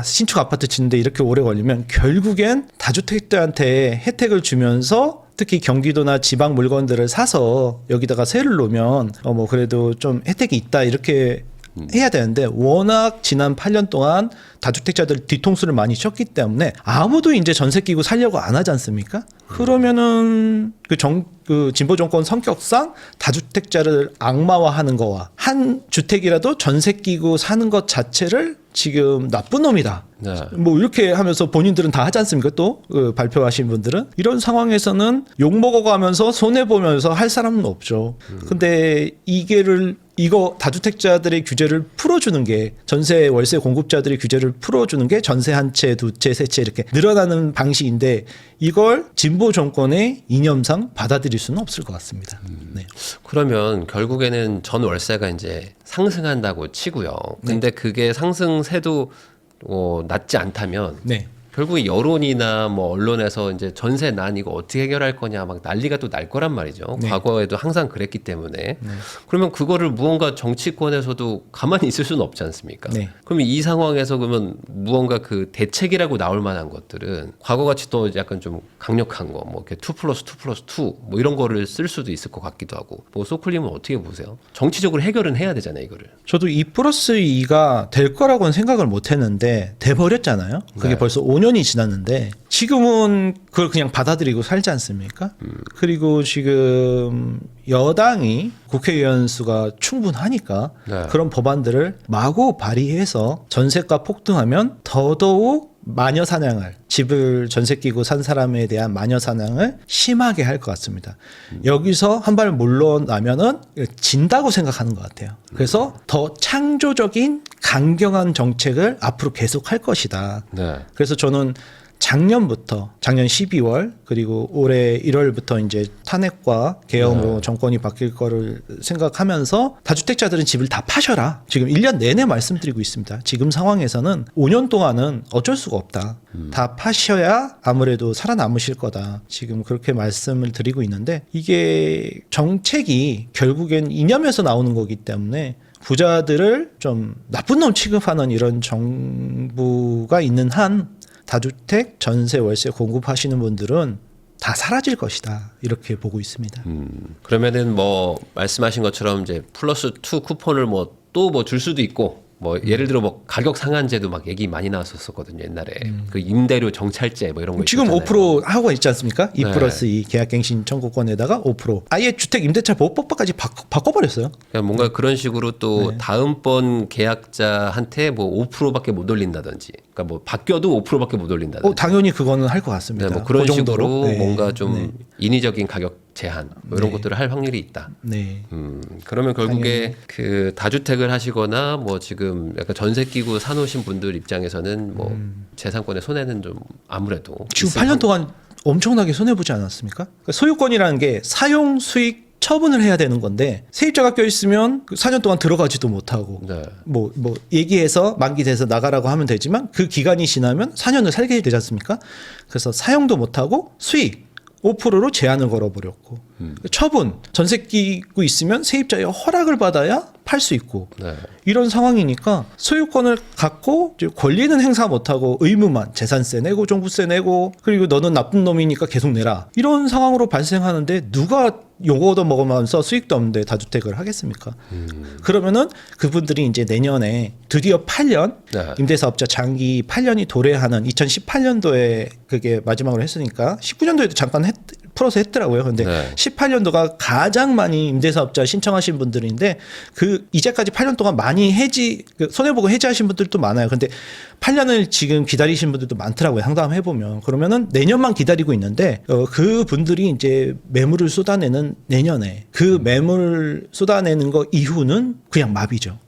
신축 아파트 짓는데 이렇게 오래 걸리면 결국엔 다주택자한테 혜택을 주면서 특히 경기도나 지방 물건들을 사서 여기다가 세를 놓으면 뭐 그래도 좀 혜택이 있다 이렇게 해야 되는데, 워낙 지난 8년 동안 다주택자들 뒤통수를 많이 쳤기 때문에 아무도 이제 전세 끼고 살려고 안 하지 않습니까? 그러면은 그 진보 정권 성격상 다주택자를 악마화하는 거와 한 주택이라도 전세 끼고 사는 것 자체를 지금 나쁜 놈이다. 네. 뭐 이렇게 하면서 본인들은 다 하지 않습니까? 또 발표하신 분들은 이런 상황에서는 욕 먹어가면서 손해 보면서 할 사람은 없죠. 근데 이거 다주택자들의 규제를 풀어주는 게, 전세 월세 공급자들의 규제를 풀어주는 게 전세 한 채, 두 채, 세 채 이렇게 늘어나는 방식인데, 이걸 진보 정권의 이념상 받아들일 수는 없을 것 같습니다. 네. 그러면 결국에는 전월세가 이제 상승한다고 치고요. 근데 그게 상승세도 낮지 않다면 네. 결국 여론이나 뭐 언론에서 이제 전세난 이거 어떻게 해결할 거냐 막 난리가 또 날 거란 말이죠. 네. 과거에도 항상 그랬기 때문에. 그러면 그거를 무언가 정치권에서도 가만히 있을 수는 없지 않습니까? 네. 그러면 이 상황에서 그러면 무언가 그 대책이라고 나올 만한 것들은 과거같이 또 약간 좀 강력한 거, 뭐 이렇게 2+2+2 뭐 이런 거를 쓸 수도 있을 것 같기도 하고. 뭐 소클님은 어떻게 보세요? 정치적으로 해결은 해야 되잖아요, 이거를. 저도 2+2가 될 거라고는 생각을 못 했는데 돼버렸잖아요. 그게 네. 벌써 5년이 지났는데 지금은 그걸 그냥 받아들이고 살지 않습니까? 그리고 지금 여당이 국회의원 수가 충분하니까 네. 그런 법안들을 마구 발의해서 전세가 폭등하면 더더욱 마녀 사냥을, 집을 전세 끼고 산 사람에 대한 마녀 사냥을 심하게 할 것 같습니다. 여기서 한 발 물러나면은 진다고 생각하는 것 같아요. 그래서 더 창조적인 강경한 정책을 앞으로 계속 할 것이다. 네. 그래서 저는 작년부터, 작년 12월 그리고 올해 1월부터 이제 탄핵과 계엄으로 정권이 바뀔 거를 생각하면서 다주택자들은 집을 다 파셔라. 지금 1년 내내 말씀드리고 있습니다. 지금 상황에서는 5년 동안은 어쩔 수가 없다. 다 파셔야 아무래도 살아남으실 거다. 지금 그렇게 말씀을 드리고 있는데, 이게 정책이 결국엔 이념에서 나오는 거기 때문에 부자들을 좀 나쁜 놈 취급하는 이런 정부가 있는 한 다주택, 전세, 월세 공급하시는 분들은 다 사라질 것이다. 이렇게 보고 있습니다. 그러면은 뭐 말씀하신 것처럼 이제 +2 쿠폰을 뭐 또 뭐 줄 수도 있고, 뭐 예를 들어 뭐 가격 상한제도 막 얘기 많이 나왔었거든요, 옛날에. 그 임대료 정찰제 뭐 이런 거 지금 있었잖아요. 5% 하고 있지 않습니까? 2+2 네. 계약갱신 청구권에다가 5%. 아예 주택 임대차 보호법까지 바꿔버렸어요. 그러니까 뭔가 그런 식으로 또 네. 다음번 계약자한테 뭐 5%밖에 못 올린다든지, 그러니까 뭐 바뀌어도 5%밖에 못 올린다든지. 당연히 그거는 할 것 같습니다. 네, 뭐 그런 그 정도로. 식으로 네. 뭔가 좀 네. 인위적인 가격 제한 뭐 이런 네. 것들을 할 확률이 있다. 네. 그러면 결국에 그 다주택을 하시거나 뭐 지금 약간 전세 끼고 사놓으신 분들 입장에서는 뭐 재산권의 손해는 좀 아무래도 지금 있을 8년 동안 엄청나게 손해보지 않았습니까? 그러니까 소유권이라는 게 사용 수익 처분을 해야 되는 건데 세입자가 껴있으면 그 4년 동안 들어가지도 못하고 네. 뭐 얘기해서 만기돼서 나가라고 하면 되지만 그 기간이 지나면 4년을 살게 되지 않습니까? 그래서 사용도 못하고 수익 5%로 제한을 걸어버렸고 처분 전세 끼고 있으면 세입자의 허락을 받아야 팔 수 있고 네. 이런 상황이니까 소유권을 갖고 이제 권리는 행사 못하고 의무만 재산세 내고 종부세 내고 그리고 너는 나쁜 놈이니까 계속 내라 이런 상황으로 발생하는데 누가 요거 얻어 먹으면서 수익도 없는데 다주택을 하겠습니까? 그러면은 그분들이 이제 내년에 드디어 8년 네. 임대사업자 장기 8년이 도래하는 2018년도에 그게 마지막으로 했으니까 19년도에도 잠깐 풀어서 했더라고요. 근데 네. 18년도가 가장 많이 임대사업자 신청하신 분들인데 그 이제까지 8년 동안 많이 손해보고 해지하신 분들도 많아요. 근데 8년을 지금 기다리신 분들도 많더라고요. 상담해 보면 그러면은 내년만 기다리고 있는데 그 분들이 이제 매물을 쏟아내는 내년에 그 매물 쏟아내는 거 이후는 그냥 마비죠.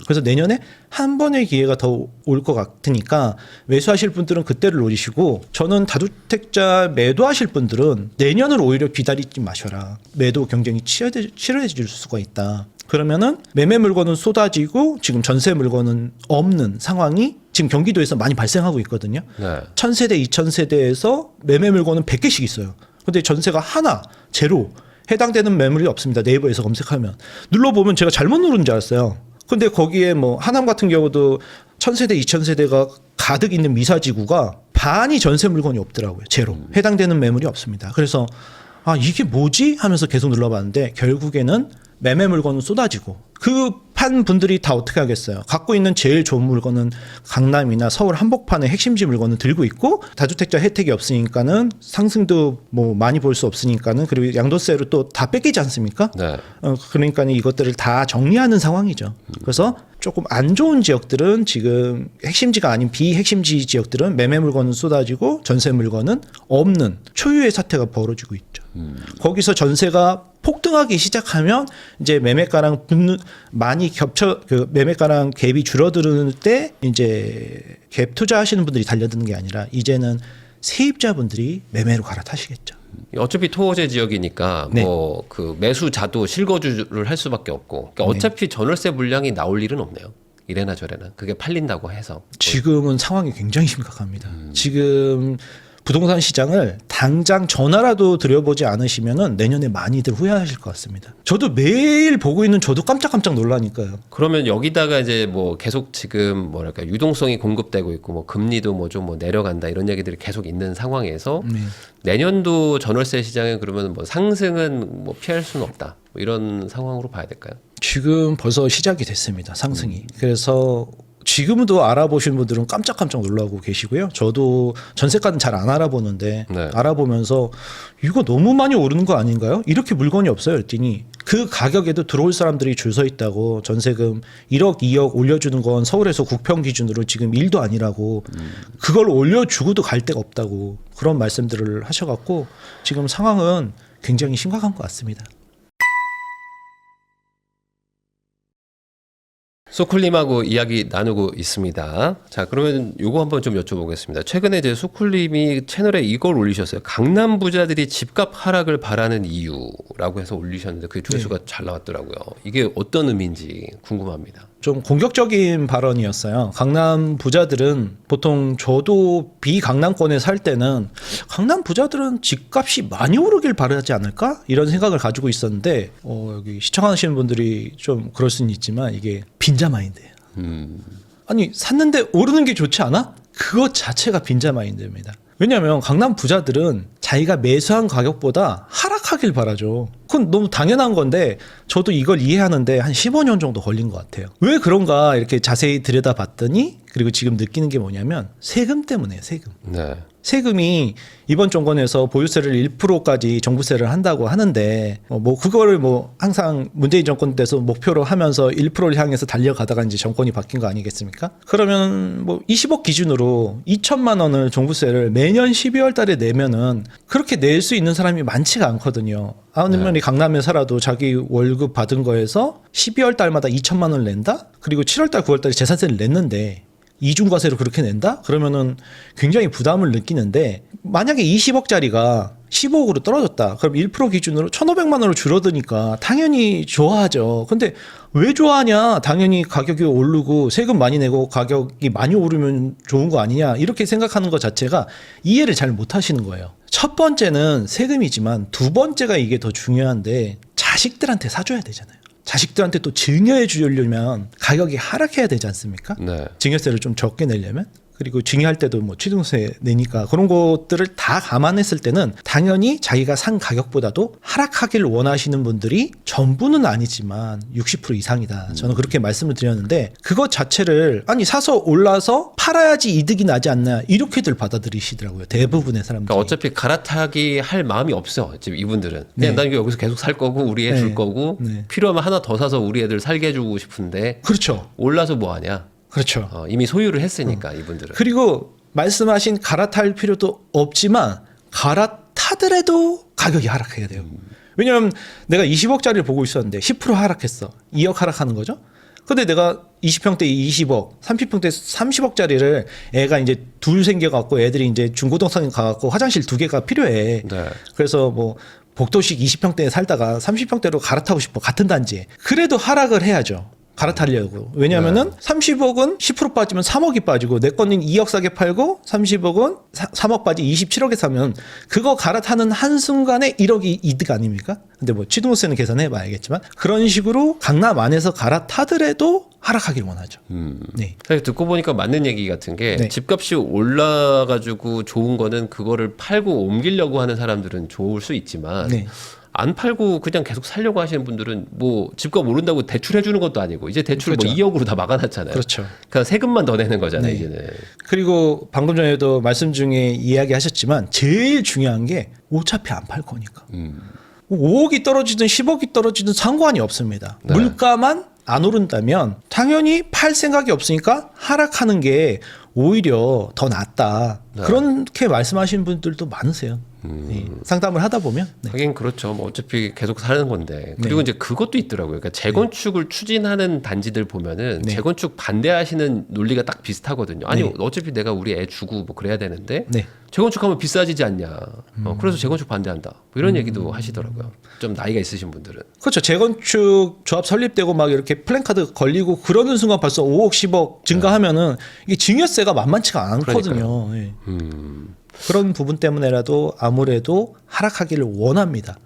그래서 내년에 한 번의 기회가 더 올 것 같으니까 매수하실 분들은 그때를 노리시고 저는 다주택자 매도하실 분들은 내년을 오히려 기다리지 마셔라. 매도 경쟁이 치열해질 수가 있다. 그러면은 매매 물건은 쏟아지고 지금 전세 물건은 없는 상황이 지금 경기도에서 많이 발생하고 있거든요. 네. 1000세대, 2000세대에서 매매 물건은 100개씩 있어요. 근데 전세가 하나, 제로 해당되는 매물이 없습니다. 네이버에서 검색하면 눌러보면 제가 잘못 누른 줄 알았어요. 근데 거기에 뭐 하남 같은 경우도 1000세대, 2000세대가 가득 있는 미사지구가 반이 전세 물건이 없더라고요. 제로. 해당되는 매물이 없습니다. 그래서 아 이게 뭐지? 하면서 계속 눌러봤는데 결국에는 매매 물건은 쏟아지고 그 판 분들이 다 어떻게 하겠어요? 갖고 있는 제일 좋은 물건은 강남이나 서울 한복판의 핵심지 물건을 들고 있고 다주택자 혜택이 없으니까는 상승도 뭐 많이 볼 수 없으니까는 그리고 양도세로 또 다 뺏기지 않습니까? 네. 그러니까 이것들을 다 정리하는 상황이죠. 그래서 조금 안 좋은 지역들은 지금 핵심지가 아닌 비핵심지 지역들은 매매 물건은 쏟아지고 전세 물건은 없는 초유의 사태가 벌어지고 있죠. 거기서 전세가 폭등하기 시작하면 이제 매매가랑 많이 매매가랑 갭이 줄어드는 때 이제 갭 투자하시는 분들이 달려드는 게 아니라 이제는 세입자분들이 매매로 갈아타시겠죠. 어차피 토호제 지역이니까 네. 뭐 그 매수자도 실거주를 할 수밖에 없고 그러니까 어차피 전월세 물량이 나올 일은 없네요. 이래나 저래나 그게 팔린다고 해서 지금은 상황이 굉장히 심각합니다. 지금 부동산 시장을 당장 전화라도 들여보지 않으시면은 내년에 많이들 후회하실 것 같습니다. 저도 매일 보고 있는 저도 깜짝깜짝 놀라니까요. 그러면 여기다가 이제 뭐 계속 지금 뭐랄까 유동성이 공급되고 있고 뭐 금리도 뭐 좀 뭐 내려간다 이런 얘기들이 계속 있는 상황에서 내년도 전월세 시장에 그러면 뭐 상승은 뭐 피할 수는 없다 뭐 이런 상황으로 봐야 될까요? 지금 벌써 시작이 됐습니다. 상승이. 그래서 지금도 알아보신 분들은 깜짝깜짝 놀라고 계시고요. 저도 전세가는 잘 안 알아보는데 네. 알아보면서 이거 너무 많이 오르는 거 아닌가요? 이렇게 물건이 없어요. 그랬더니 그 가격에도 들어올 사람들이 줄 서 있다고 전세금 1억, 2억 올려주는 건 서울에서 국평 기준으로 지금 1도 아니라고 그걸 올려주고도 갈 데가 없다고 그런 말씀들을 하셔갖고 지금 상황은 굉장히 심각한 것 같습니다. 소쿨님하고 이야기 나누고 있습니다. 자, 그러면 요거 한번 좀 여쭤보겠습니다. 최근에 이제 소쿨님이 채널에 이걸 올리셨어요. 강남 부자들이 집값 하락을 바라는 이유라고 해서 올리셨는데 그게 조회수가 잘 나왔더라고요. 이게 어떤 의미인지 궁금합니다. 좀 공격적인 발언이었어요. 강남 부자들은 보통 저도 비강남권에 살 때는 강남 부자들은 집값이 많이 오르길 바라지 않을까? 이런 생각을 가지고 있었는데 여기 시청하시는 분들이 좀 그럴 수는 있지만 이게 빈자 마인드예요. 아니 샀는데 오르는 게 좋지 않아? 그것 자체가 빈자 마인드입니다. 왜냐하면 강남 부자들은 자기가 매수한 가격보다 하락하길 바라죠. 그건 너무 당연한 건데 저도 이걸 이해하는데 한 15년 정도 걸린 것 같아요. 왜 그런가 이렇게 자세히 들여다봤더니 그리고 지금 느끼는 게 뭐냐면 세금 때문에요. 세금. 네. 세금이 이번 정권에서 보유세를 1%까지 종부세를 한다고 하는데 뭐 그거를 뭐 항상 문재인 정권 때서 목표로 하면서 1%를 향해서 달려가다가 이제 정권이 바뀐 거 아니겠습니까? 그러면 뭐 20억 기준으로 2천만 원을 종부세를 매년 12월 달에 내면은 그렇게 낼 수 있는 사람이 많지가 않거든요. 아무리 강남에 살아도 자기 월급 받은 거에서 12월 달마다 2천만 원을 낸다? 그리고 7월 달, 9월 달에 재산세를 냈는데 이중과세로 그렇게 낸다? 그러면은 굉장히 부담을 느끼는데 만약에 20억짜리가 15억으로 떨어졌다. 그럼 1% 기준으로 1,500만 원으로 줄어드니까 당연히 좋아하죠. 근데 왜 좋아하냐? 당연히 가격이 오르고 세금 많이 내고 가격이 많이 오르면 좋은 거 아니냐? 이렇게 생각하는 것 자체가 이해를 잘 못 하시는 거예요. 첫 번째는 세금이지만 두 번째가 이게 더 중요한데 자식들한테 사줘야 되잖아요. 자식들한테 또 증여해 주려면 가격이 하락해야 되지 않습니까? 네. 증여세를 좀 적게 내려면. 그리고 증여할 때도 뭐 취등세 내니까 그런 것들을 다 감안했을 때는 당연히 자기가 산 가격보다도 하락하기를 원하시는 분들이 전부는 아니지만 60% 이상이다. 저는 그렇게 말씀을 드렸는데 그것 자체를 아니 사서 올라서 팔아야지 이득이 나지 않나 이렇게들 받아들이시더라고요. 대부분의 사람들이. 그러니까 어차피 갈아타기 할 마음이 없어. 지금 이분들은. 그냥 난 여기서 계속 살 거고 우리 애 줄 거고 필요하면 하나 더 사서 우리 애들 살게 해주고 싶은데 그렇죠. 올라서 뭐 하냐. 그렇죠. 이미 소유를 했으니까 이분들은. 그리고 말씀하신 갈아탈 필요도 없지만 갈아타더라도 가격이 하락해야 돼요. 왜냐하면 내가 20억짜리를 보고 있었는데 10% 하락했어. 2억 하락하는 거죠. 근데 내가 20평대 20억, 30평대 30억짜리를 애가 이제 둘 생겨갖고 애들이 이제 중고등학생 가갖고 화장실 2개가 필요해. 네. 그래서 뭐 복도식 20평대에 살다가 30평대로 갈아타고 싶어. 같은 단지에. 그래도 하락을 해야죠. 갈아타려고. 왜냐면은 30억은 10% 빠지면 3억이 빠지고 내 거는 2억 싸게 팔고 30억은 3억 빠지 27억에 사면 그거 갈아타는 한순간에 1억이 이득 아닙니까? 근데 뭐 취등세는 계산해 봐야겠지만 그런 식으로 강남 안에서 갈아타더라도 하락하길 원하죠. 네. 사실 듣고 보니까 맞는 얘기 같은 게 네. 집값이 올라가지고 좋은 거는 그거를 팔고 옮기려고 하는 사람들은 좋을 수 있지만 네. 안 팔고 그냥 계속 살려고 하시는 분들은 뭐 집값 오른다고 대출해 주는 것도 아니고 이제 대출 그렇죠. 뭐 2억으로 다 막아놨잖아요. 그렇죠. 그러니까 세금만 더 내는 거잖아요. 네. 이제는. 그리고 방금 전에도 말씀 중에 이야기하셨지만 제일 중요한 게 어차피 안 팔 거니까. 5억이 떨어지든 10억이 떨어지든 상관이 없습니다. 네. 물가만 안 오른다면 당연히 팔 생각이 없으니까 하락하는 게 오히려 더 낫다. 네. 그렇게 말씀하시는 분들도 많으세요. 네. 상담을 하다 보면. 네. 하긴 그렇죠. 뭐 어차피 계속 사는 건데. 그리고 이제 그것도 있더라고요. 그러니까 재건축을 추진하는 단지들 보면은 네. 재건축 반대하시는 논리가 딱 비슷하거든요. 아니 네. 어차피 내가 우리 애 주고 뭐 그래야 되는데 네. 재건축하면 비싸지지 않냐. 그래서 재건축 반대한다. 뭐 이런 얘기도 하시더라고요. 좀 나이가 있으신 분들은. 그렇죠. 재건축 조합 설립되고 막 이렇게 플랜카드 걸리고 그러는 순간 벌써 5억, 10억 증가하면은 이게 증여세가 만만치가 않거든요. 예. 그런 부분 때문에라도 아무래도 하락하기를 원합니다.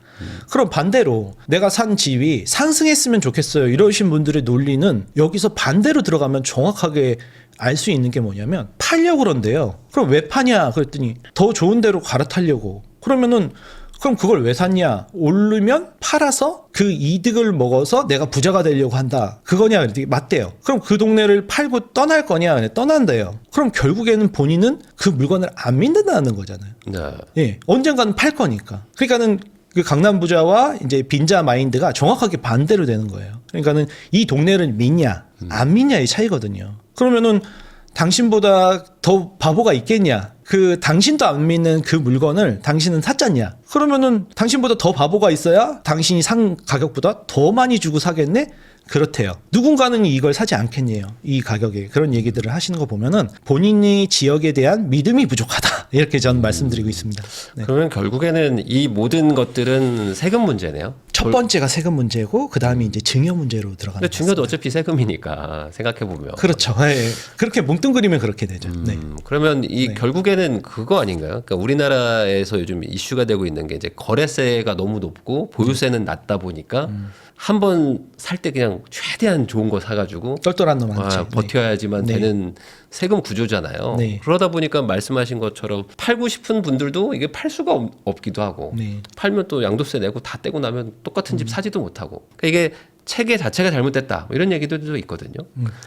그럼 반대로 내가 산 집이 상승했으면 좋겠어요. 이러신 분들의 논리는 여기서 반대로 들어가면 정확하게 알 수 있는 게 뭐냐면 팔려고 그런데요. 그럼 왜 파냐? 그랬더니 더 좋은 데로 갈아타려고. 그러면은 그럼 그걸 왜 샀냐? 오르면 팔아서 그 이득을 먹어서 내가 부자가 되려고 한다. 그거냐? 그랬더니 맞대요. 그럼 그 동네를 팔고 떠날 거냐? 그래, 떠난대요. 그럼 결국에는 본인은 그 물건을 안 믿는다는 거잖아요. 네. 예, 언젠가는 팔 거니까. 그러니까는 그 강남 부자와 이제 빈자 마인드가 정확하게 반대로 되는 거예요. 그러니까는 이 동네를 믿냐, 안 믿냐의 차이거든요. 그러면은 당신보다 더 바보가 있겠냐? 그 당신도 안 믿는 그 물건을 당신은 샀잖냐? 그러면은 당신보다 더 바보가 있어야 당신이 산 가격보다 더 많이 주고 사겠네? 그렇대요. 누군가는 이걸 사지 않겠네요. 이 가격에. 그런 얘기들을 하시는 거 보면은 본인이 지역에 대한 믿음이 부족하다. 이렇게 저는 말씀드리고 있습니다. 네. 그러면 결국에는 이 모든 것들은 세금 문제네요. 첫 번째가 세금 문제고 그 다음이 이제 증여 문제로 들어가는 근데 증여도 어차피 세금이니까 생각해 보면. 그렇죠. 예. 그렇게 뭉뚱그리면 그렇게 되죠. 네. 그러면 이 결국에는 그거 아닌가요? 그러니까 우리나라에서 요즘 이슈가 되고 있는 게 이제 거래세가 너무 높고 보유세는 낮다 보니까 한 번 살 때 그냥 최대한 좋은 거 사가지고 똘똘한 놈 많지. 버텨야지만 네. 되는 세금 구조잖아요. 네. 그러다 보니까 말씀하신 것처럼 팔고 싶은 분들도 이게 팔 수가 없기도 하고 네. 팔면 또 양도세 내고 다 떼고 나면 똑같은 집 사지도 못하고 그러니까 이게 체계 자체가 잘못됐다 뭐 이런 얘기들도 있거든요.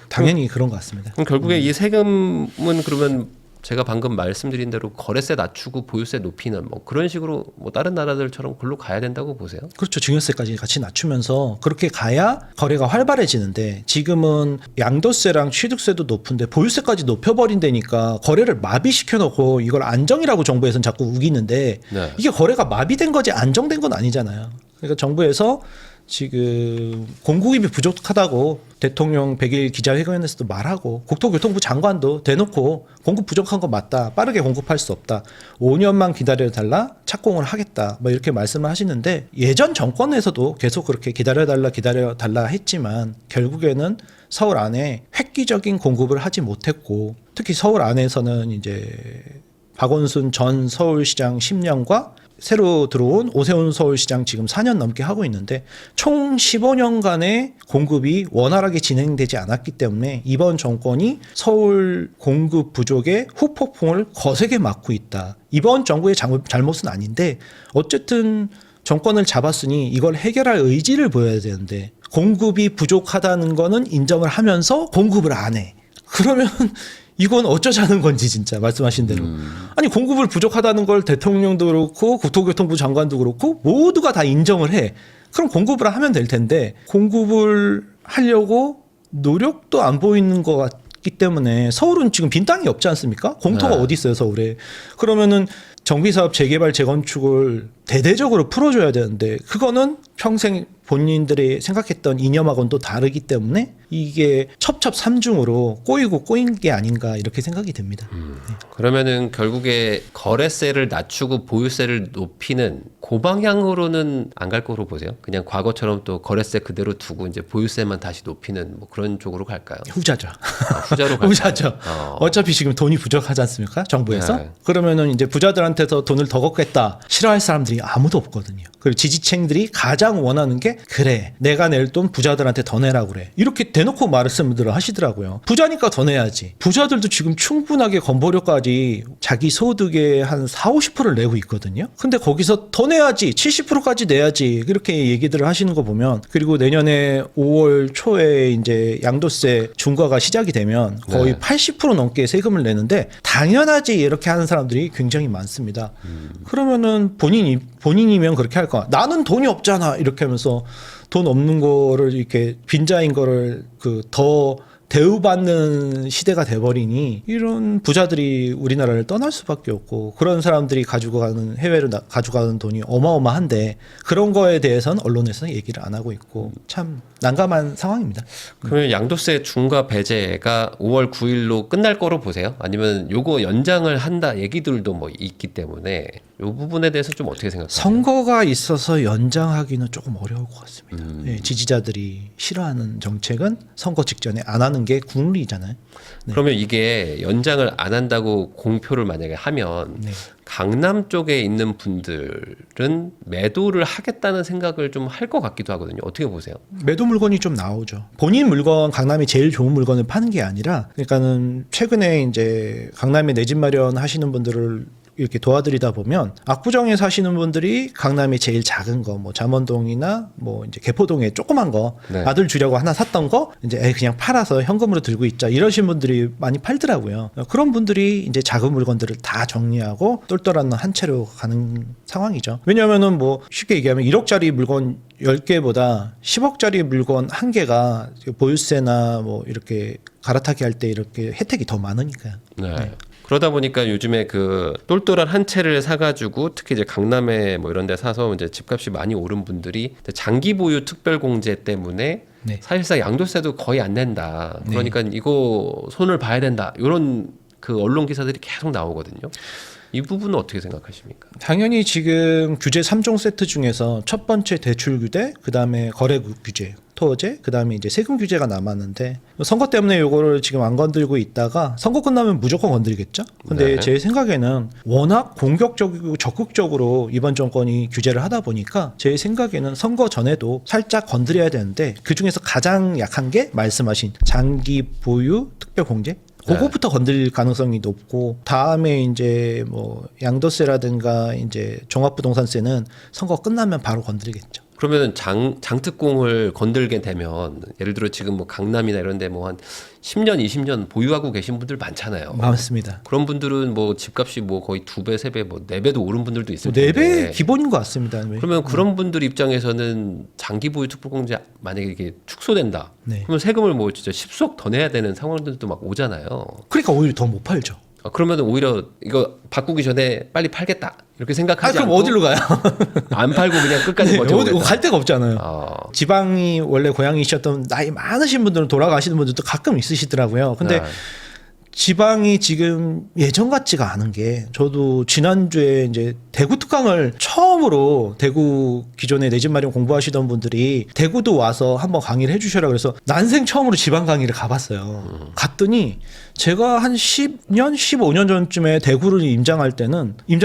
당연히 그런 것 같습니다. 그럼 결국에 이 세금은 그러면 제가 방금 말씀드린 대로 거래세 낮추고 보유세 높이는 뭐 그런 식으로 뭐 다른 나라들처럼 그걸로 가야 된다고 보세요? 그렇죠. 증여세까지 같이 낮추면서 그렇게 가야 거래가 활발해지는데 지금은 양도세랑 취득세도 높은데 보유세까지 높여버린다니까 거래를 마비시켜놓고 이걸 안정이라고 정부에서는 자꾸 우기는데 네. 이게 거래가 마비된 거지 안정된 건 아니잖아요. 그러니까 정부에서 지금 공급이 부족하다고 대통령 100일 기자회견에서도 말하고 국토교통부 장관도 대놓고 공급 부족한 거 맞다. 빠르게 공급할 수 없다. 5년만 기다려달라. 착공을 하겠다. 뭐 이렇게 말씀을 하시는데 예전 정권에서도 계속 그렇게 기다려달라 했지만 결국에는 서울 안에 획기적인 공급을 하지 못했고 특히 서울 안에서는 이제 박원순 전 서울시장 10년과 새로 들어온 오세훈 서울시장 지금 4년 넘게 하고 있는데 총 15년간의 공급이 원활하게 진행되지 않았기 때문에 이번 정권이 서울 공급 부족의 후폭풍을 거세게 맞고 있다. 이번 정부의 잘못은 아닌데 어쨌든 정권을 잡았으니 이걸 해결할 의지를 보여야 되는데 공급이 부족하다는 거는 인정을 하면서 공급을 안 해. 그러면 이건 어쩌자는 건지 진짜 말씀하신 대로. 아니 공급을 부족하다는 걸 대통령도 그렇고 국토교통부 장관도 그렇고 모두가 다 인정을 해. 그럼 공급을 하면 될 텐데 공급을 하려고 노력도 안 보이는 것 같기 때문에 서울은 지금 빈 땅이 없지 않습니까? 공터가 네. 어디 있어요 서울에. 그러면은 정비사업 재개발 재건축을 대대적으로 풀어줘야 되는데 그거는 평생 본인들이 생각했던 이념하고는 또 다르기 때문에 이게 첩첩삼중으로 꼬이고 꼬인 게 아닌가 이렇게 생각이 듭니다. 그러면은 결국에 거래세를 낮추고 보유세를 높이는 그 방향으로는 안 갈 거로 보세요? 그냥 과거처럼 또 거래세 그대로 두고 이제 보유세만 다시 높이는 뭐 그런 쪽으로 갈까요? 후자죠. 후자로 갈까요? 후자죠. 어차피 지금 돈이 부족하지 않습니까? 정부에서. 네. 그러면은 이제 부자들한테서 돈을 더 걷겠다. 싫어할 사람들이 아무도 없거든요. 그리고 지지층들이 가장 원하는 게 그래. 내가 낼 돈 부자들한테 더 내라고 그래. 이렇게 대놓고 말씀들을 하시더라고요. 부자니까 더 내야지. 부자들도 지금 충분하게 건보료까지 자기 소득의 한 4, 50%를 내고 있거든요. 근데 거기서 더 내야지. 70%까지 내야지. 이렇게 얘기들을 하시는 거 보면 그리고 내년에 5월 초에 이제 양도세 중과가 시작이 되면 거의 네. 80% 넘게 세금을 내는데 당연하지 이렇게 하는 사람들이 굉장히 많습니다. 그러면은 본인이면 그렇게 할 거야. 나는 돈이 없잖아. 이렇게 하면서 돈 없는 거를 이렇게 빈자인 거를 그 더 대우받는 시대가 돼버리니 이런 부자들이 우리나라를 떠날 수밖에 없고 그런 사람들이 가지고 가는 해외로 가져가는 돈이 어마어마한데 그런 거에 대해서는 언론에서는 얘기를 안 하고 있고 참 난감한 상황입니다. 그러면 양도세 중과 배제가 5월 9일로 끝날 거로 보세요? 아니면 요거 연장을 한다 얘기들도 뭐 있기 때문에 요 부분에 대해서 좀 어떻게 생각하세요? 선거가 있어서 연장하기는 조금 어려울 것 같습니다. 예, 지지자들이 싫어하는 정책은 선거 직전에 안 하는 게 국룰이잖아요. 네. 그러면 이게 연장을 안 한다고 공표를 만약에 하면 네. 강남 쪽에 있는 분들은 매도를 하겠다는 생각을 좀 할 것 같기도 하거든요. 어떻게 보세요? 매도 물건이 좀 나오죠. 본인 물건 강남이 제일 좋은 물건을 파는 게 아니라 그러니까는 최근에 이제 강남에 내 집 마련 하시는 분들을 이렇게 도와드리다 보면 압구정에 사시는 분들이 강남이 제일 작은 거, 뭐 잠원동이나 뭐 이제 개포동에 조그만 거 네. 아들 주려고 하나 샀던 거 이제 그냥 팔아서 현금으로 들고 있자 이러신 분들이 많이 팔더라고요. 그런 분들이 이제 작은 물건들을 다 정리하고 똘똘한 한 채로 가는 상황이죠. 왜냐하면은 뭐 쉽게 얘기하면 1억짜리 물건 10개보다 10억짜리 물건 1개가 보유세나 뭐 이렇게 갈아타기 할 때 이렇게 혜택이 더 많으니까요. 네. 그러다 보니까 요즘에 그 똘똘한 한 채를 사가지고 특히 이제 강남에 뭐 이런 데 사서 이제 집값이 많이 오른 분들이 장기 보유 특별 공제 때문에 네. 사실상 양도세도 거의 안 낸다. 네. 그러니까 이거 손을 봐야 된다. 이런 그 언론 기사들이 계속 나오거든요. 이 부분은 어떻게 생각하십니까? 당연히 지금 규제 3종 세트 중에서 첫 번째 대출 규제, 그다음에 거래 규제, 토어제, 그다음에 이제 세금 규제가 남았는데 선거 때문에 요거를 지금 안 건들고 있다가 선거 끝나면 무조건 건드리겠죠. 근데 네. 제 생각에는 워낙 공격적이고 적극적으로 이번 정권이 규제를 하다 보니까 제 생각에는 선거 전에도 살짝 건드려야 되는데 그중에서 가장 약한 게 말씀하신 장기 보유 특별 공제 그거부터 건드릴 가능성이 높고 다음에 이제 뭐 양도세라든가 이제 종합부동산세는 선거 끝나면 바로 건드리겠죠. 그러면 장특공을 건들게 되면 예를 들어 지금 뭐 강남이나 이런 데 뭐 한 10년, 20년 보유하고 계신 분들 많잖아요. 맞습니다. 그런 분들은 뭐 집값이 뭐 거의 2배, 3배, 뭐 4배도 오른 분들도 있을 뭐 텐데. 4배 기본인 것 같습니다. 그러면 그런 분들 입장에서는 장기 보유 특별공제 만약에 이게 축소된다. 네. 그러면 세금을 뭐 진짜 10수억 더 내야 되는 상황들도 막 오잖아요. 그러니까 오히려 더 못 팔죠. 그러면 오히려 이거 바꾸기 전에 빨리 팔겠다 이렇게 생각하지 그럼 않고 어디로 가요? 안 팔고 그냥 끝까지 네, 버텨보겠다. 갈 데가 없잖아요. 아, 지방이 원래 고향이셨던 나이 많으신 분들은 돌아가시는 분들도 가끔 있으시더라고요. 근데 네. 지방이 지금 예전 같지가 않은 게 저도 지난주에 이제 대구 특강을 처음으로 대구 기존에 내 집 마련 공부하시던 분들이 대구도 와서 한번 강의를 해주셔라 그래서 난생 처음으로 지방 강의를 가봤어요. 갔더니 제가 한 10년, 15년 전쯤에 대구를 임장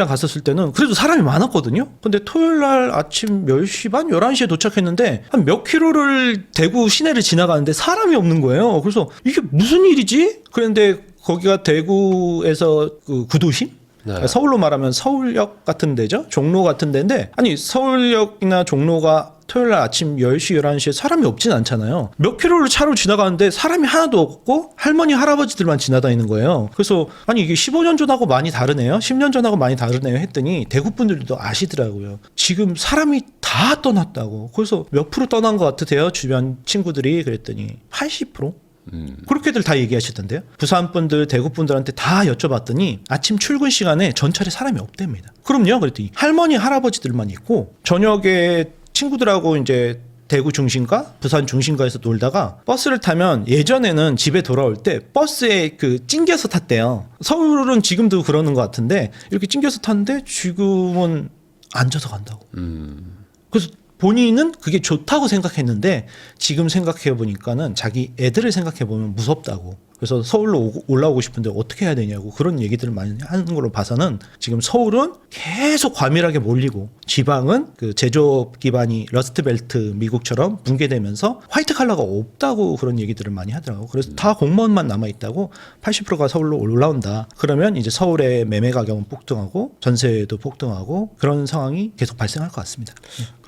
갔었을 때는 그래도 사람이 많았거든요. 근데 토요일 날 아침 10시 반, 11시에 도착했는데 한 몇 킬로를 대구 시내를 지나가는데 사람이 없는 거예요. 그래서 이게 무슨 일이지? 그런데 거기가 대구에서 그 구도심? 네. 서울로 말하면 서울역 같은 데죠. 종로 같은 데인데 아니 서울역이나 종로가 토요일 날 아침 10시, 11시에 사람이 없진 않잖아요. 몇 킬로를 차로 지나가는데 사람이 하나도 없고 할머니, 할아버지들만 지나다니는 거예요. 그래서 아니 이게 15년 전하고 많이 다르네요. 10년 전하고 많이 다르네요 했더니 대구 분들도 아시더라고요. 지금 사람이 다 떠났다고. 그래서 몇 프로 떠난 것 같으세요? 주변 친구들이 그랬더니 80%? 그렇게들 다 얘기하시던데요. 부산 분들, 대구 분들한테 다 여쭤봤더니 아침 출근 시간에 전철에 사람이 없답니다. 그럼요? 그랬더니 할머니, 할아버지들만 있고 저녁에 친구들하고 이제 대구 중심가, 부산 중심가에서 놀다가 버스를 타면 예전에는 집에 돌아올 때 버스에 그 찡겨서 탔대요. 서울은 지금도 그러는 것 같은데 이렇게 찡겨서 탔는데 지금은 앉아서 간다고. 그래서 본인은 그게 좋다고 생각했는데 지금 생각해 보니까는 자기 애들을 생각해 보면 무섭다고. 그래서 서울로 올라오고 싶은데 어떻게 해야 되냐고 그런 얘기들을 많이 하는 걸로 봐서는 지금 서울은 계속 과밀하게 몰리고 지방은 그 제조업 기반이 러스트벨트 미국처럼 붕괴되면서 화이트 칼라가 없다고 그런 얘기들을 많이 하더라고요. 그래서 다 공무원만 남아 있다고 80%가 서울로 올라온다. 그러면 이제 서울의 매매 가격은 폭등하고 전세도 폭등하고 그런 상황이 계속 발생할 것 같습니다.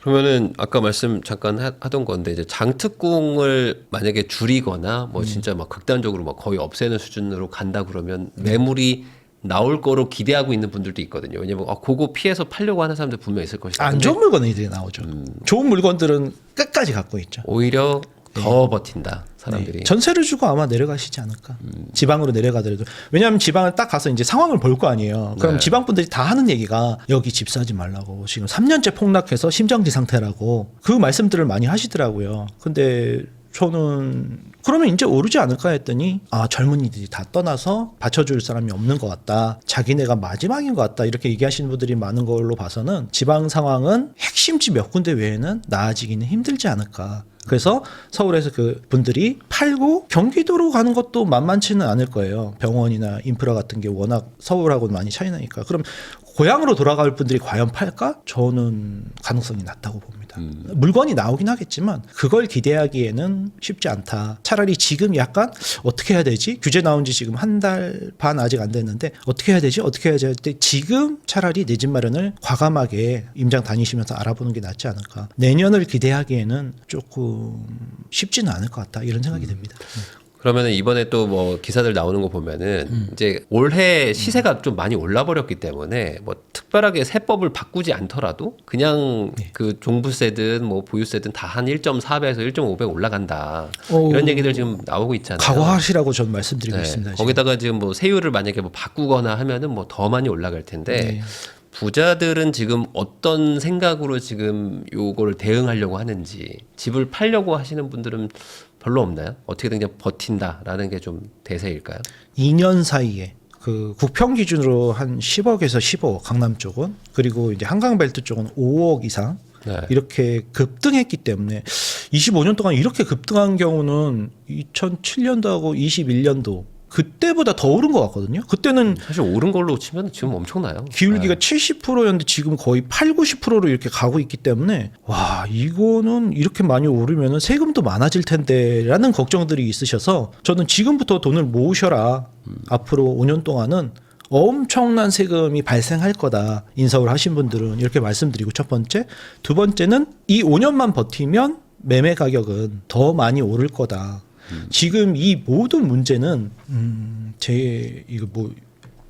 그러면은 아까 말씀 잠깐 하던 건데 이제 장특공을 만약에 줄이거나 뭐 진짜 막 극단적으로 막 거의 없애는 수준으로 간다 그러면 매물이 나올 거로 기대하고 있는 분들도 있거든요. 왜냐면 그거 피해서 팔려고 하는 사람들 분명 있을 것이다. 안 좋은 물건들이 나오죠. 좋은 물건들은 끝까지 갖고 있죠. 오히려 더 버틴다 사람들이. 네. 전세를 주고 아마 내려가시지 않을까. 지방으로 내려가더라도. 왜냐하면 지방을 딱 가서 이제 상황을 볼 거 아니에요. 그럼 네. 지방 분들이 다 하는 얘기가 여기 집 사지 말라고. 지금 3년째 폭락해서 심정지 상태라고. 그 말씀들을 많이 하시더라고요. 근데 저는 그러면 이제 오르지 않을까 했더니 젊은이들이 다 떠나서 받쳐줄 사람이 없는 것 같다. 자기네가 마지막인 것 같다. 이렇게 얘기하시는 분들이 많은 걸로 봐서는 지방 상황은 핵심지 몇 군데 외에는 나아지기는 힘들지 않을까. 그래서 서울에서 그 분들이 팔고 경기도로 가는 것도 만만치는 않을 거예요. 병원이나 인프라 같은 게 워낙 서울하고 많이 차이 나니까. 그럼 고향으로 돌아갈 분들이 과연 팔까? 저는 가능성이 낮다고 봅니다. 물건이 나오긴 하겠지만 그걸 기대하기에는 쉽지 않다. 차라리 지금 약간 어떻게 해야 되지? 규제 나온 지 지금 한 달 반 아직 안 됐는데 어떻게 해야 되지? 어떻게 해야 되지? 지금 차라리 내 집 마련을 과감하게 임장 다니시면서 알아보는 게 낫지 않을까. 내년을 기대하기에는 조금 쉽지는 않을 것 같다. 이런 생각이 듭니다. 그러면은 이번에 또 뭐 기사들 나오는 거 보면은 이제 올해 시세가 좀 많이 올라 버렸기 때문에 뭐 특별하게 세법을 바꾸지 않더라도 그냥 그 종부세든 뭐 보유세든 다 한 1.4배에서 1.5배 올라간다. 이런 얘기들 지금 나오고 있잖아요. 각오하시라고 전 말씀드리고 네. 있습니다. 지금. 거기다가 지금 뭐 세율을 만약에 뭐 바꾸거나 하면은 뭐 더 많이 올라갈 텐데 네. 부자들은 지금 어떤 생각으로 지금 요거를 대응하려고 하는지 집을 팔려고 하시는 분들은 별로 없나요? 어떻게든 그냥 버틴다라는 게 좀 대세일까요? 2년 사이에 그 국평 기준으로 한 10억에서 15억 강남 쪽은 그리고 이제 한강벨트 쪽은 5억 이상 네. 이렇게 급등했기 때문에 25년 동안 이렇게 급등한 경우는 2007년도하고 21년도 그때보다 더 오른 것 같거든요. 그때는 사실 오른 걸로 치면 지금 엄청나요. 기울기가 70%였는데 지금 거의 80~90%로 이렇게 가고 있기 때문에 와 이거는 이렇게 많이 오르면은 세금도 많아질 텐데라는 걱정들이 있으셔서 저는 지금부터 돈을 모으셔라. 앞으로 5년 동안은 엄청난 세금이 발생할 거다. 인서울 하신 분들은 이렇게 말씀드리고 첫 번째. 두 번째는 이 5년만 버티면 매매 가격은 더 많이 오를 거다. 지금 이 모든 문제는 제 이거 뭐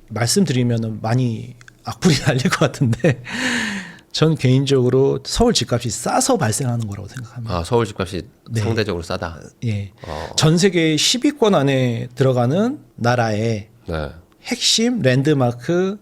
말씀드리면은 많이 악플이 날릴 것 같은데 전 개인적으로 서울 집값이 싸서 발생하는 거라고 생각합니다. 아, 서울 집값이 네. 상대적으로 싸다. 예. 전 세계 10위권 안에 들어가는 나라의 네. 핵심 랜드마크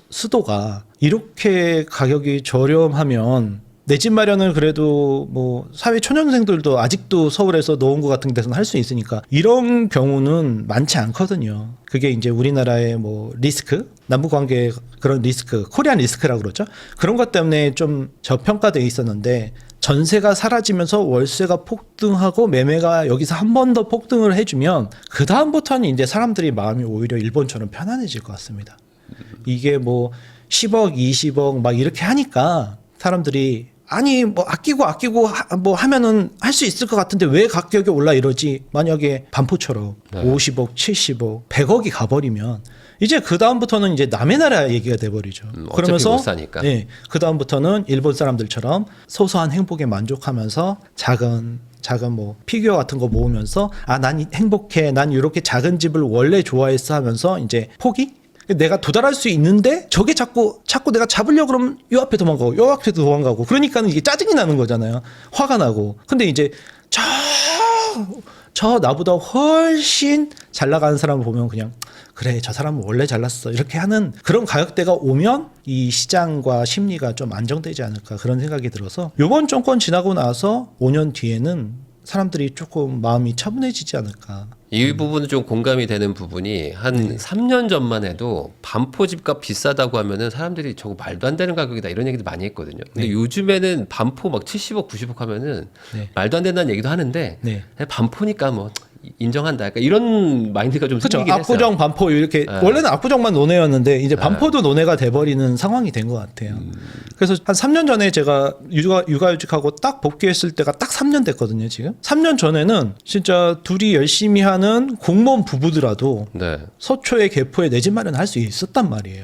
수도가 이렇게 가격이 저렴하면 내 집 마련을 그래도 뭐 사회 초년생들도 아직도 서울에서 노원구 같은 데서는 할 수 있으니까 이런 경우는 많지 않거든요. 그게 이제 우리나라의 뭐 리스크, 남북 관계 그런 리스크, 코리안 리스크라고 그러죠. 그런 것 때문에 좀 저평가돼 있었는데 전세가 사라지면서 월세가 폭등하고 매매가 여기서 한 번 더 폭등을 해주면 그 다음부터는 이제 사람들이 마음이 오히려 일본처럼 편안해질 것 같습니다. 이게 뭐 10억, 20억 막 이렇게 하니까 사람들이 아니 뭐 아끼고 뭐 하면은 할 수 있을 것 같은데 왜 가격이 올라 이러지. 만약에 반포처럼 네. 50억, 70억, 100억이 가버리면 이제 그 다음부터는 이제 남의 나라 얘기가 돼버리죠. 그러면서 못 사니까. 네, 그 다음부터는 일본 사람들처럼 소소한 행복에 만족하면서 작은 뭐 피규어 같은 거 모으면서 아 난 행복해, 난 이렇게 작은 집을 원래 좋아했어 하면서 이제 포기? 내가 도달할 수 있는데 저게 자꾸 내가 잡으려고 그러면 요 앞에 도망가고 요 앞에 도망가고 그러니까는 이게 짜증이 나는 거잖아요. 화가 나고. 근데 이제 저 나보다 훨씬 잘 나가는 사람을 보면 그냥 그래 저 사람은 원래 잘났어 이렇게 하는 그런 가격대가 오면 이 시장과 심리가 좀 안정되지 않을까 그런 생각이 들어서 이번 정권 지나고 나서 5년 뒤에는 사람들이 조금 마음이 차분해지지 않을까. 이 부분은 좀 공감이 되는 부분이 한 3년 전만 해도 반포 집값 비싸다고 하면은 사람들이 저거 말도 안 되는 가격이다 이런 얘기도 많이 했거든요. 근데 요즘에는 반포 막 70억, 90억 하면은 말도 안 된다는 얘기도 하는데 반포니까 뭐 인정한다. 그러니까 이런 마인드가 좀 그렇죠. 생기긴 했어요. 압구정, 반포 이렇게 원래는 압구정만 논외였는데 이제 반포도 논외가 돼버리는 상황이 된 것 같아요. 그래서 한 3년 전에 제가 육아휴직하고 딱 복귀했을 때가 딱 3년 됐거든요. 지금 3년 전에는 진짜 둘이 열심히 하는 공무원 부부더라도 네. 서초의 개포에 내 집 마련을 할 수 있었단 말이에요.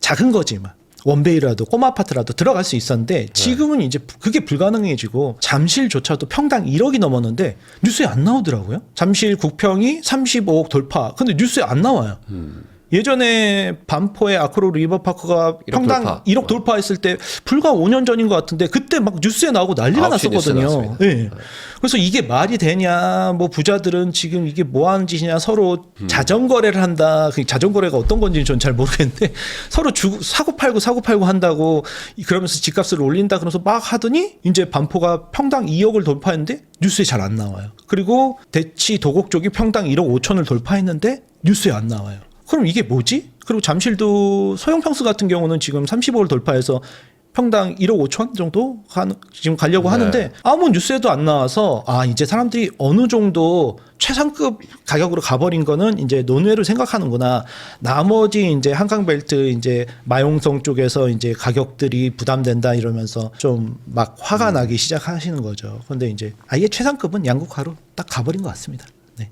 작은 거지만. 원베이라도 꼬마 아파트라도 들어갈 수 있었는데 지금은 이제 그게 불가능해지고 잠실조차도 평당 1억이 넘었는데 뉴스에 안 나오더라고요. 잠실 국평이 35억 돌파. 근데 뉴스에 안 나와요. 예전에 반포의 아크로 리버파크가 1억 평당 돌파. 1억 돌파했을 때 불과 5년 전인 것 같은데 그때 막 뉴스에 나오고 난리가 9시 뉴스에 났었거든요. 나왔습니다. 네. 그래서 이게 말이 되냐, 뭐 부자들은 지금 이게 뭐 하는 짓이냐, 서로 자전거래를 한다. 그 자전거래가 어떤 건지는 전 잘 모르겠는데 서로 사고 팔고 한다고 그러면서 집값을 올린다 그러면서 막 하더니 이제 반포가 평당 2억을 돌파했는데 뉴스에 잘 안 나와요. 그리고 대치 도곡 쪽이 평당 1억 5천을 돌파했는데 뉴스에 안 나와요. 그럼 이게 뭐지? 그리고 잠실도 소형평수 같은 경우는 지금 30억을 돌파해서 평당 1억 5천 정도 지금 가려고 하는데 아무 뉴스에도 안 나와서 아 이제 사람들이 어느 정도 최상급 가격으로 가버린 거는 이제 논외로 생각하는구나. 나머지 이제 한강벨트 이제 마용성 쪽에서 이제 가격들이 부담된다 이러면서 좀 막 화가 나기 시작하시는 거죠. 근데 이제 아예 최상급은 양극화로 딱 가버린 것 같습니다. 네.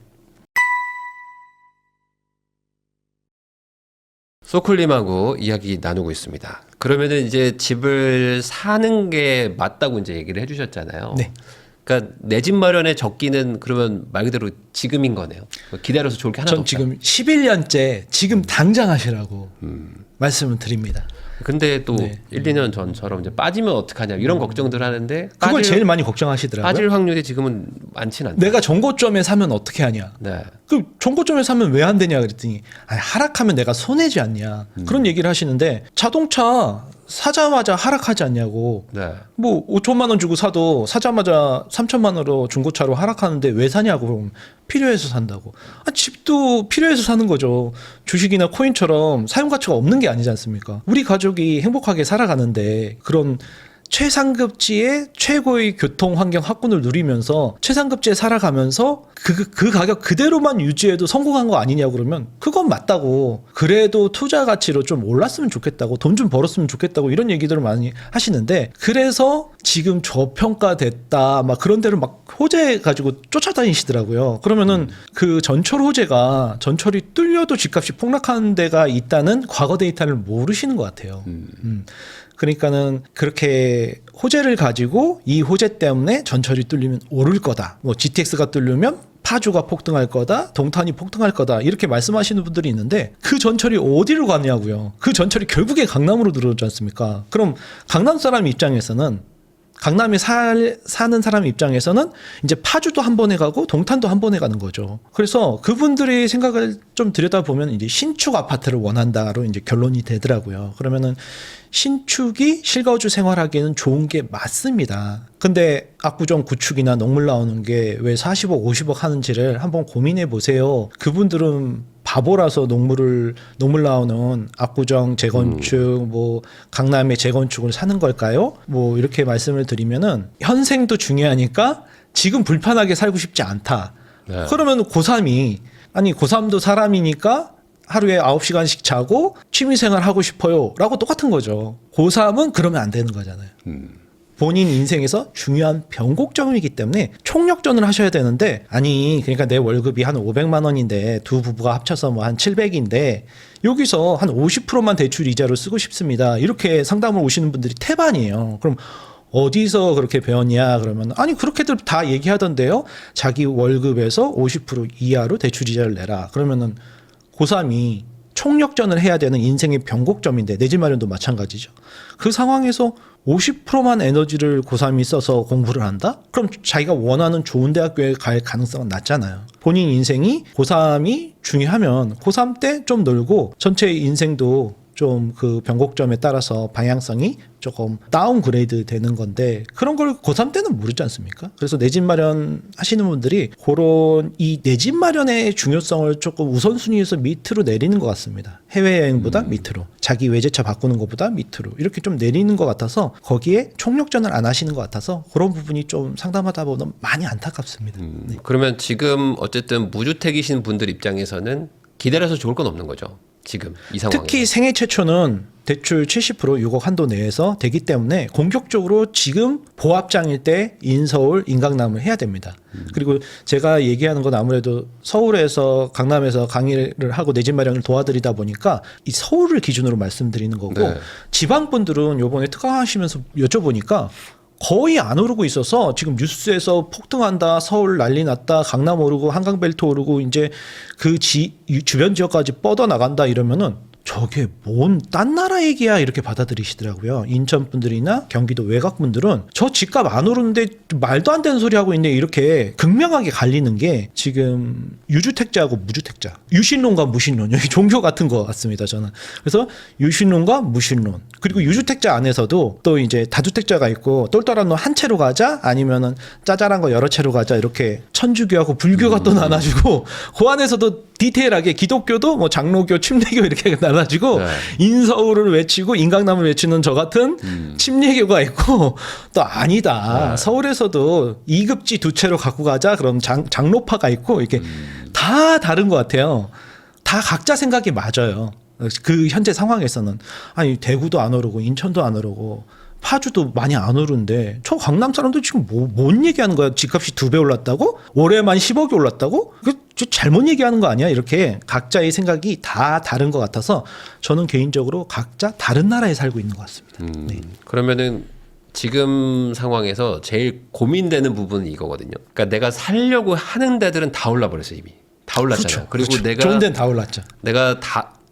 소쿨님하고 이야기 나누고 있습니다. 그러면은 이제 집을 사는 게 맞다고 이제 얘기를 해주셨잖아요. 네. 그러니까 내 집 마련의 적기는 그러면 말 그대로 지금인 거네요. 기다려서 좋을 게 하나도 전 없다. 지금 11년째 지금 당장 하시라고 말씀을 드립니다. 근데 또 네. 1, 2년 전처럼 이제 빠지면 어떡하냐 이런 걱정들 하는데 그걸 제일 많이 걱정하시더라고요. 빠질 확률이 지금은 많지는 않다. 내가 정고점에 사면 어떻게 하냐. 네. 그 정고점에 사면 왜 안 되냐 그랬더니 아니, 하락하면 내가 손해지 않냐. 그런 얘기를 하시는데 자동차 사자마자 하락하지 않냐고. 네. 뭐 5천만 원 주고 사도 사자마자 3천만 원으로 중고차로 하락하는데 왜 사냐고. 그럼 필요해서 산다고. 아, 집도 필요해서 사는 거죠. 주식이나 코인처럼 사용 가치가 없는 게 아니지 않습니까? 우리 가족이 행복하게 살아가는데 그런 최상급지의 최고의 교통 환경 학군을 누리면서 최상급지에 살아가면서 그 가격 그대로만 유지해도 성공한 거 아니냐고 그러면 그건 맞다고. 그래도 투자 가치로 좀 올랐으면 좋겠다고, 돈 좀 벌었으면 좋겠다고 이런 얘기들을 많이 하시는데, 그래서 지금 저평가됐다 막 그런 데를 막 호재 가지고 쫓아다니시더라고요. 그러면은 그 전철 호재가 전철이 뚫려도 집값이 폭락하는 데가 있다는 과거 데이터를 모르시는 것 같아요. 그러니까는 그렇게 호재를 가지고 이 호재 때문에 전철이 뚫리면 오를 거다. 뭐 GTX가 뚫리면 파주가 폭등할 거다. 동탄이 폭등할 거다. 이렇게 말씀하시는 분들이 있는데 그 전철이 어디로 가냐고요. 그 전철이 결국에 강남으로 들어오지 않습니까? 그럼 강남 사람 입장에서는, 강남에 사는 사람 입장에서는 이제 파주도 한 번에 가고 동탄도 한 번에 가는 거죠. 그래서 그분들의 생각을 좀 들여다보면 이제 신축 아파트를 원한다로 이제 결론이 되더라고요. 그러면은 신축이 실거주 생활하기에는 좋은 게 맞습니다. 근데 압구정 구축이나 농물 나오는 게 왜 40억, 50억 하는지를 한번 고민해 보세요. 그분들은 바보라서 농물 나오는 압구정 재건축, 뭐 강남의 재건축을 사는 걸까요? 뭐 이렇게 말씀을 드리면은 현생도 중요하니까 지금 불편하게 살고 싶지 않다. 네. 그러면 고3이, 아니 고3도 사람이니까 하루에 9시간씩 자고 취미생활 하고 싶어요 라고 똑같은 거죠. 고3은 그러면 안 되는 거잖아요. 본인 인생에서 중요한 변곡점이기 때문에 총력전을 하셔야 되는데, 아니 그러니까 내 월급이 한 500만 원인데 두 부부가 합쳐서 뭐 한 700인데 여기서 한 50%만 대출 이자로 쓰고 싶습니다. 이렇게 상담을 오시는 분들이 태반이에요. 그럼 어디서 그렇게 배웠냐 그러면, 아니 그렇게들 다 얘기하던데요. 자기 월급에서 50% 이하로 대출 이자를 내라. 그러면은 고3이 총력전을 해야 되는 인생의 변곡점인데, 내 집 마련도 마찬가지죠. 그 상황에서 50%만 에너지를 고3이 써서 공부를 한다? 그럼 자기가 원하는 좋은 대학교에 갈 가능성은 낮잖아요. 본인 인생이 고3이 중요하면 고3 때 좀 놀고 전체 인생도 좀 그 변곡점에 따라서 방향성이 조금 다운그레이드 되는 건데, 그런 걸 고3 때는 모르지 않습니까? 그래서 내 집 마련 하시는 분들이 그런 이 내 집 마련의 중요성을 조금 우선순위에서 밑으로 내리는 것 같습니다. 해외여행보다 밑으로, 자기 외제차 바꾸는 것보다 밑으로 이렇게 좀 내리는 것 같아서 거기에 총력전을 안 하시는 것 같아서 그런 부분이 좀 상담하다 보면 많이 안타깝습니다. 네. 그러면 지금 어쨌든 무주택이신 분들 입장에서는 기다려서 좋을 건 없는 거죠. 지금 이 상황에. 특히 생애 최초는 대출 70% 6억 한도 내에서 되기 때문에 공격적으로 지금 보합장일 때 인서울, 인강남을 해야 됩니다. 그리고 제가 얘기하는 건 아무래도 서울에서 강남에서 강의를 하고 내 집 마련을 도와드리다 보니까 이 서울을 기준으로 말씀드리는 거고, 네. 지방분들은 요번에 특강하시면서 여쭤보니까 거의 안 오르고 있어서 지금 뉴스에서 폭등한다, 서울 난리 났다, 강남 오르고 한강벨트 오르고 이제 그 주변 지역까지 뻗어 나간다 이러면은 저게 뭔 딴 나라 얘기야 이렇게 받아들이시더라고요. 인천 분들이나 경기도 외곽 분들은 저 집값 안 오르는데 말도 안 되는 소리 하고 있네 이렇게 극명하게 갈리는 게 지금 유주택자하고 무주택자, 유신론과 무신론, 여기 종교 같은 것 같습니다 저는. 그래서 유신론과 무신론, 그리고 유주택자 안에서도 또 이제 다주택자가 있고 똘똘한 놈 한 채로 가자, 아니면은 짜잘한 거 여러 채로 가자, 이렇게 천주교하고 불교가 또 나눠지고 그 안에서도 디테일하게 기독교도 뭐 장로교, 침례교 이렇게 나눠지고 네. 인서울을 외치고 인강남을 외치는 저 같은 침례교가 있고, 또 아니다. 네. 서울에서도 2급지 두 채로 갖고 가자. 그럼 장로파가 있고 이렇게 다 다른 것 같아요. 다 각자 생각이 맞아요. 그 현재 상황에서는 아니 대구도 안 오르고 인천도 안 오르고 파주도 많이 안 오르는데 저 강남 사람들 지금 뭔 얘기하는 거야? 집값이 2배 올랐다고? 올해만 10억이 올랐다고? 잘못 얘기하는 거 아니야? 이렇게 각자의 생각이 다 다른 것 같아서 저는 개인적으로 각자 다른 나라에 살고 있는 것 같습니다. 네. 그러면은 지금 상황에서 제일 고민되는 부분은 이거거든요. 그러니까 내가 살려고 하는 데들은 다 올라버렸어요 이미. 다 올랐잖아요. 그렇죠. 그리고 내가 좋은 데는 다 올랐죠. 내가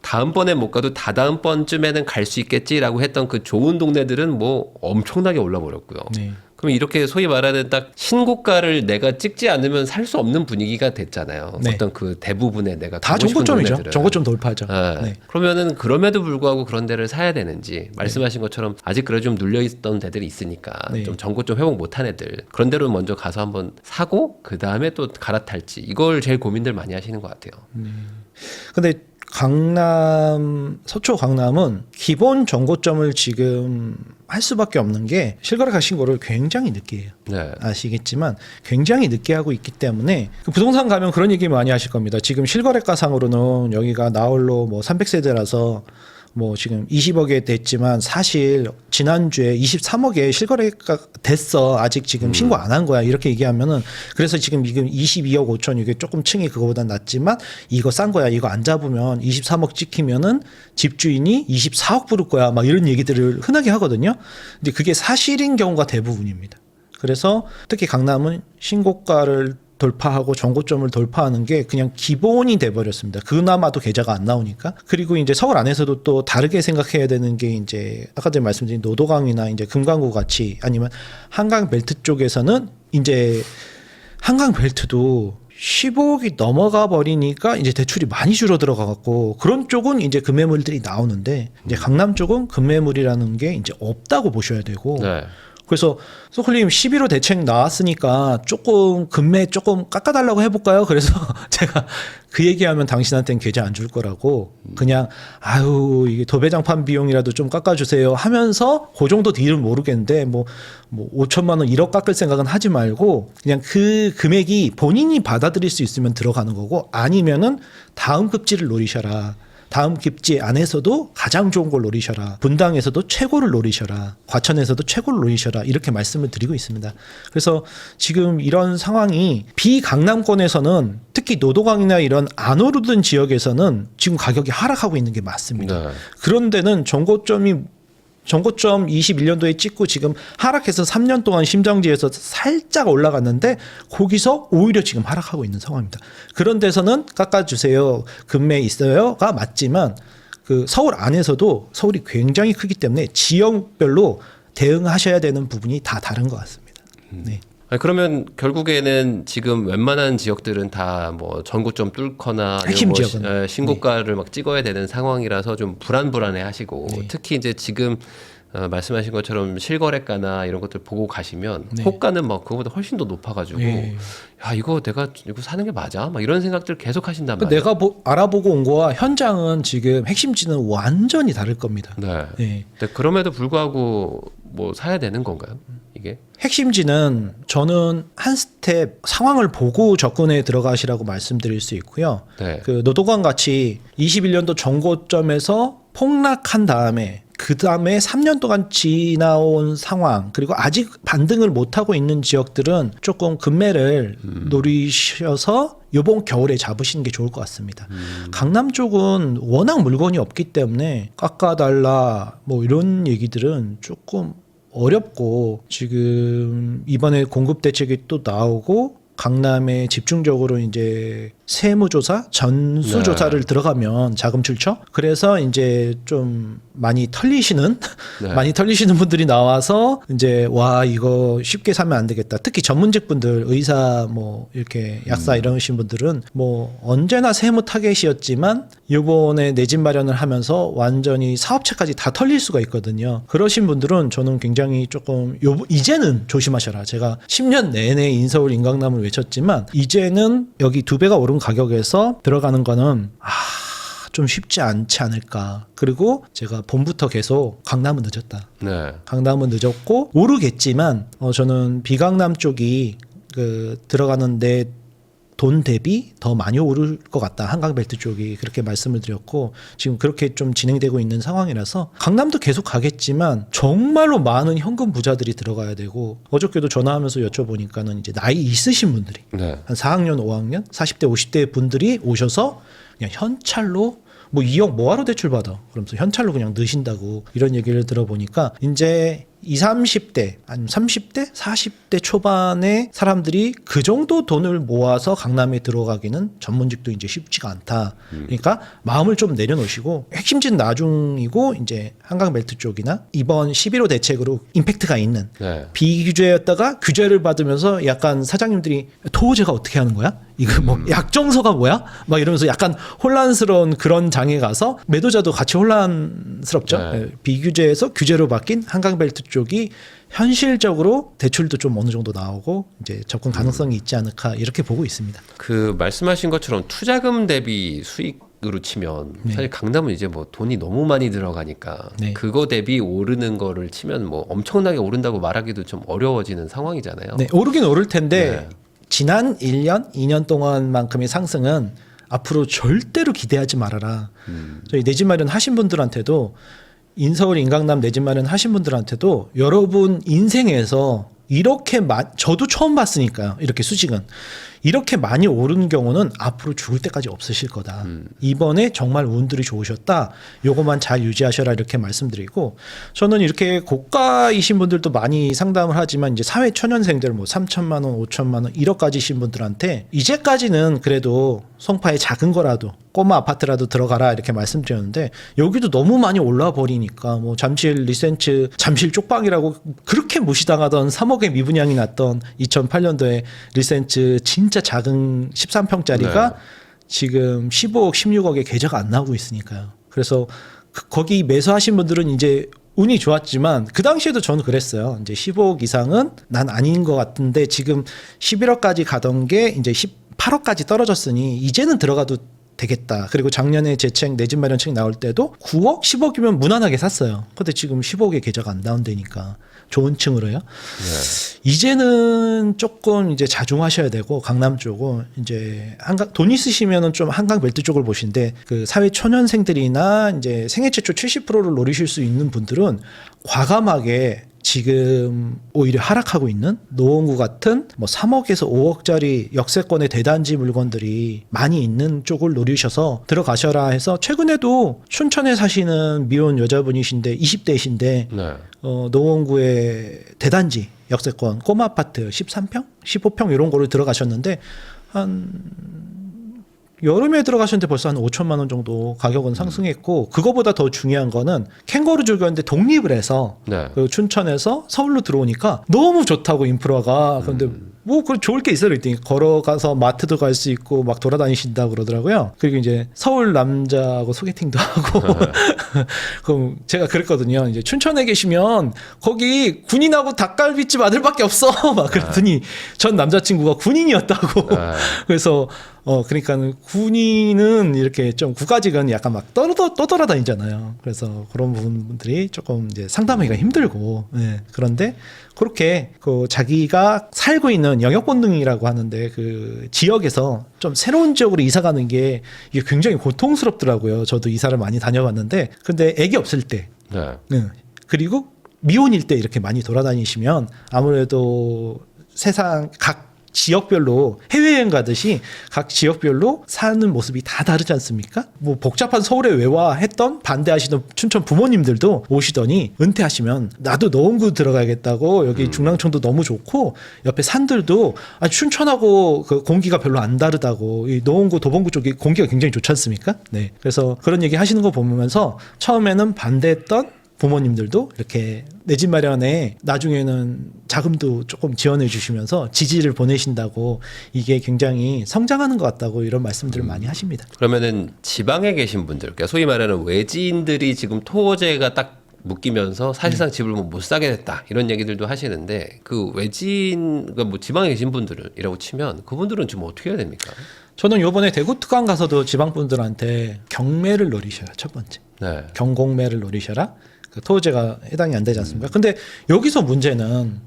다음번에 못 가도 다다음번쯤에는 갈 수 있겠지라고 했던 그 좋은 동네들은 뭐 엄청나게 올라버렸고요. 네. 그럼 이렇게 소위 말하는 딱 신고가를 내가 찍지 않으면 살 수 없는 분위기가 됐잖아요. 네. 어떤 그 대부분의 내가 다 가고 싶은 정고점이죠. 동네들은. 정고점 돌파죠. 네. 네. 그러면은 그럼에도 불구하고 그런 데를 사야 되는지, 말씀하신 것처럼 아직 그래 좀 눌려 있던 데들이 있으니까 네. 좀 정고점 회복 못한 애들 그런 데로 먼저 가서 한번 사고 그 다음에 또 갈아탈지, 이걸 제일 고민들 많이 하시는 것 같아요. 근데 서초 강남은 기본 정고점을 지금 할 수밖에 없는 게 실거래가 신고를 굉장히 늦게 해요. 네. 아시겠지만 굉장히 늦게 하고 있기 때문에 그 부동산 가면 그런 얘기 많이 하실 겁니다. 지금 실거래가상으로는 여기가 나홀로 뭐 300세대라서 뭐 지금 20억에 됐지만 사실 지난주에 23억에 실거래가 됐어. 아직 지금 신고 안 한 거야. 이렇게 얘기하면은 그래서 지금 22억 5천 이게 조금 층이 그거보다 낮지만 이거 싼 거야. 이거 안 잡으면 23억 찍히면은 집주인이 24억 부를 거야. 막 이런 얘기들을 흔하게 하거든요. 근데 그게 사실인 경우가 대부분입니다. 그래서 특히 강남은 신고가를 돌파하고 정고점을 돌파하는 게 그냥 기본이 돼버렸습니다. 그나마도 계좌가 안 나오니까. 그리고 이제 서울 안에서도 또 다르게 생각해야 되는 게 이제 아까 전에 말씀드린 노도강이나 이제 금강구 같이 아니면 한강 벨트 쪽에서는 이제 한강 벨트도 15억이 넘어가 버리니까 이제 대출이 많이 줄어들어가 갖고 그런 쪽은 이제 금매물들이 나오는데 이제 강남 쪽은 금매물이라는 게 이제 없다고 보셔야 되고. 네. 그래서 소클님 11호 대책 나왔으니까 조금 금매 조금 깎아달라고 해볼까요? 그래서 제가 그 얘기하면 당신한테는 계좌 안 줄 거라고 그냥 아유 이게 도배장판 비용이라도 좀 깎아주세요 하면서 그 정도 딜은 모르겠는데 뭐 5천만 원 1억 깎을 생각은 하지 말고 그냥 그 금액이 본인이 받아들일 수 있으면 들어가는 거고 아니면은 다음 급지를 노리셔라. 다음 급지 안에서도 가장 좋은 걸 노리셔라. 분당에서도 최고를 노리셔라. 과천에서도 최고를 노리셔라. 이렇게 말씀을 드리고 있습니다. 그래서 지금 이런 상황이 비강남권에서는 특히 노도강이나 이런 안 오르던 지역에서는 지금 가격이 하락하고 있는 게 맞습니다. 네. 그런 데는 정고점 21년도에 찍고 지금 하락해서 3년 동안 심정지에서 살짝 올라갔는데 거기서 오히려 지금 하락하고 있는 상황입니다. 그런 데서는 깎아주세요. 금매 있어요가 맞지만 그 서울 안에서도 서울이 굉장히 크기 때문에 지역별로 대응하셔야 되는 부분이 다 다른 것 같습니다. 네. 아니, 그러면 결국에는 지금 웬만한 지역들은 다 뭐 전고점 뚫거나 핵심 뭐 지역은. 신고가를 막 찍어야 되는 상황이라서 좀 불안불안해 하시고 네. 특히 이제 지금 말씀하신 것처럼 실거래가나 이런 것들 보고 가시면 네. 호가는 막 그거보다 훨씬 더 높아가지고 네. 야 이거 내가 이거 사는 게 맞아? 막 이런 생각들 계속 하신단 말이에요. 내가 알아보고 온 거와 현장은 지금 핵심지는 완전히 다를 겁니다. 네. 네. 근데 그럼에도 불구하고 뭐 사야 되는 건가요? 이게? 핵심지는 저는 한 스텝 상황을 보고 접근에 들어가시라고 말씀드릴 수 있고요. 네. 그 노도강 같이 21년도 정고점에서 폭락한 다음에 그 다음에 3년 동안 지나온 상황 그리고 아직 반등을 못하고 있는 지역들은 조금 금매를 노리셔서 이번 겨울에 잡으시는 게 좋을 것 같습니다. 강남 쪽은 워낙 물건이 없기 때문에 깎아달라 뭐 이런 얘기들은 조금 어렵고 지금 이번에 공급 대책이 또 나오고 강남에 집중적으로 이제 세무조사, 전수조사를 네. 들어가면 자금 출처. 그래서 이제 좀 많이 털리시는 네. 많이 털리시는 분들이 나와서 이제 와 이거 쉽게 사면 안 되겠다. 특히 전문직 분들, 의사 뭐 이렇게 약사 이러신 분들은 뭐 언제나 세무 타겟이었지만 이번에 내 집 마련을 하면서 완전히 사업체까지 다 털릴 수가 있거든요. 그러신 분들은 저는 굉장히 조금 이제는 조심하셔라. 제가 10년 내내 인서울 인강남을 외쳤지만 이제는 여기 2배가 오른 가격에서 들어가는 거는 좀 쉽지 않지 않을까. 그리고 제가 봄부터 계속 강남은 늦었다. 네. 강남은 늦었고 오르겠지만 저는 비강남 쪽이 그 들어가는데 돈 대비 더 많이 오를 것 같다. 한강벨트 쪽이 그렇게 말씀을 드렸고 지금 그렇게 좀 진행되고 있는 상황이라서 강남도 계속 가겠지만 정말로 많은 현금 부자들이 들어가야 되고 어저께도 전화하면서 여쭤보니까는 이제 나이 있으신 분들이 네. 한 4학년, 5학년, 40대, 50대 분들이 오셔서 그냥 현찰로 뭐 2억 뭐하러 대출 받아? 그러면서 현찰로 그냥 넣으신다고 이런 얘기를 들어보니까 이제 20, 30대 아니면 30대, 40대 초반의 사람들이 그 정도 돈을 모아서 강남에 들어가기는 전문직도 이제 쉽지가 않다. 그러니까 마음을 좀 내려놓으시고 핵심지는 나중이고 이제 한강벨트 쪽이나 이번 11호 대책으로 임팩트가 있는 네. 비규제였다가 규제를 받으면서 약간 사장님들이 토호제가 어떻게 하는 거야? 이거 뭐 약정서가 뭐야? 막 이러면서 약간 혼란스러운 그런 장에 가서 매도자도 같이 혼란스럽죠. 네. 비규제에서 규제로 바뀐 한강벨트 쪽이 현실적으로 대출도 좀 어느 정도 나오고 이제 접근 가능성이 있지 않을까 이렇게 보고 있습니다. 그 말씀하신 것처럼 투자금 대비 수익 지역으로 치면 네. 사실 강남은 이제 뭐 돈이 너무 많이 들어가니까 네. 그거 대비 오르는 거를 치면 뭐 엄청나게 오른다고 말하기도 좀 어려워지는 상황이잖아요. 네, 오르긴 오를 텐데 네. 지난 1년, 2년 동안만큼의 상승은 앞으로 절대로 기대하지 말아라. 저희 내 집 마련 하신 분들한테도 인서울 인강남 내 집 마련 하신 분들한테도 여러분 인생에서 이렇게 저도 처음 봤으니까요. 이렇게 수직은 이렇게 많이 오르는 경우는 앞으로 죽을 때까지 없으실 거다. 이번에 정말 운들이 좋으셨다. 요거만 잘 유지하셔라 이렇게 말씀드리고 저는 이렇게 고가이신 분들도 많이 상담을 하지만 이제 사회 초년생들 뭐 3천만 원, 5천만 원 1억까지신 분들한테 이제까지는 그래도 송파에 작은 거라도 꼬마 아파트라도 들어가라 이렇게 말씀드렸는데 여기도 너무 많이 올라 버리니까 뭐 잠실 리센츠 잠실 쪽방이라고 그렇게 무시당하던 3억의 미분양이 났던 2008년도에 리센츠 진짜 작은 13평짜리가 네. 지금 15억, 16억의 계좌가 안 나오고 있으니까요. 그래서 거기 매수하신 분들은 이제 운이 좋았지만 그 당시에도 저는 그랬어요. 이제 15억 이상은 난 아닌 것 같은데 지금 11억까지 가던 게 이제 18억까지 떨어졌으니 이제는 들어가도 되겠다. 그리고 작년에 제 책 내 집 마련 책 나올 때도 9억, 10억이면 무난하게 샀어요. 근데 지금 15억의 계좌가 안 나온다니까 좋은 층으로요. 네. 이제는 조금 이제 자중하셔야 되고 강남 쪽은 이제 한강 돈 있으시면은 좀 한강 벨트 쪽을 보신데 그 사회 초년생들이나 이제 생애 최초 70%를 노리실 수 있는 분들은 과감하게 지금 오히려 하락하고 있는 노원구 같은 뭐 3억에서 5억짜리 역세권의 대단지 물건들이 많이 있는 쪽을 노리셔서 들어가셔라 해서 최근에도 춘천에 사시는 미혼 여자분이신데 20대이신데 네. 노원구의 대단지 역세권 꼬마 아파트 13평, 15평 이런 거를 들어가셨는데 한 여름에 들어가셨는데 벌써 한 5천만 원 정도 가격은 상승했고 그거보다 더 중요한 거는 캥거루 줄기였는데 독립을 해서 네. 그 춘천에서 서울로 들어오니까 너무 좋다고 인프라가 그런데 뭐 그 좋을 게 있어요. 그랬더니 걸어가서 마트도 갈 수 있고 막 돌아다니신다 그러더라고요. 그리고 이제 서울 남자하고 소개팅도 하고 그럼 제가 그랬거든요. 이제 춘천에 계시면 거기 군인하고 닭갈비집 아들밖에 없어. 막 그랬더니 전 남자친구가 군인이었다고. 그래서 그러니까는 군인은 이렇게 좀 국가직은 약간 막 떠돌아다니잖아요. 그래서 그런 부분들이 조금 이제 상담하기가 힘들고, 네. 그런데 그렇게 그 자기가 살고 있는 영역 본능이라고 하는데 그 지역에서 좀 새로운 지역으로 이사 가는 게 이게 굉장히 고통스럽더라고요. 저도 이사를 많이 다녀봤는데, 근데 애기 없을 때, 네. 그리고 미혼일 때 이렇게 많이 돌아다니시면 아무래도 세상 각 지역별로 해외여행 가듯이 각 지역별로 사는 모습이 다 다르지 않습니까? 뭐 복잡한 서울에 외화했던 반대하시던 춘천 부모님들도 오시더니 은퇴하시면 나도 노원구 들어가야겠다고 여기 중랑천도 너무 좋고 옆에 산들도 춘천하고 그 공기가 별로 안 다르다고 이 노원구 도봉구 쪽이 공기가 굉장히 좋지 않습니까? 네. 그래서 그런 얘기 하시는 거 보면서 처음에는 반대했던 부모님들도 이렇게 내 집 마련에 나중에는 자금도 조금 지원해 주시면서 지지를 보내신다고 이게 굉장히 성장하는 것 같다고 이런 말씀들을 많이 하십니다. 그러면은 지방에 계신 분들, 그러니까 소위 말하는 외지인들이 지금 토지가 딱 묶이면서 사실상 집을 못 사게 됐다 이런 얘기들도 하시는데 그 외지인, 그러니까 뭐 지방에 계신 분들이라고 치면 그분들은 지금 어떻게 해야 됩니까? 저는 요번에 대구 특강 가서도 지방분들한테 경매를 노리셔요. 첫 번째. 네. 경공매를 노리셔라. 그 토지가 해당이 안 되지 않습니까? 근데 여기서 문제는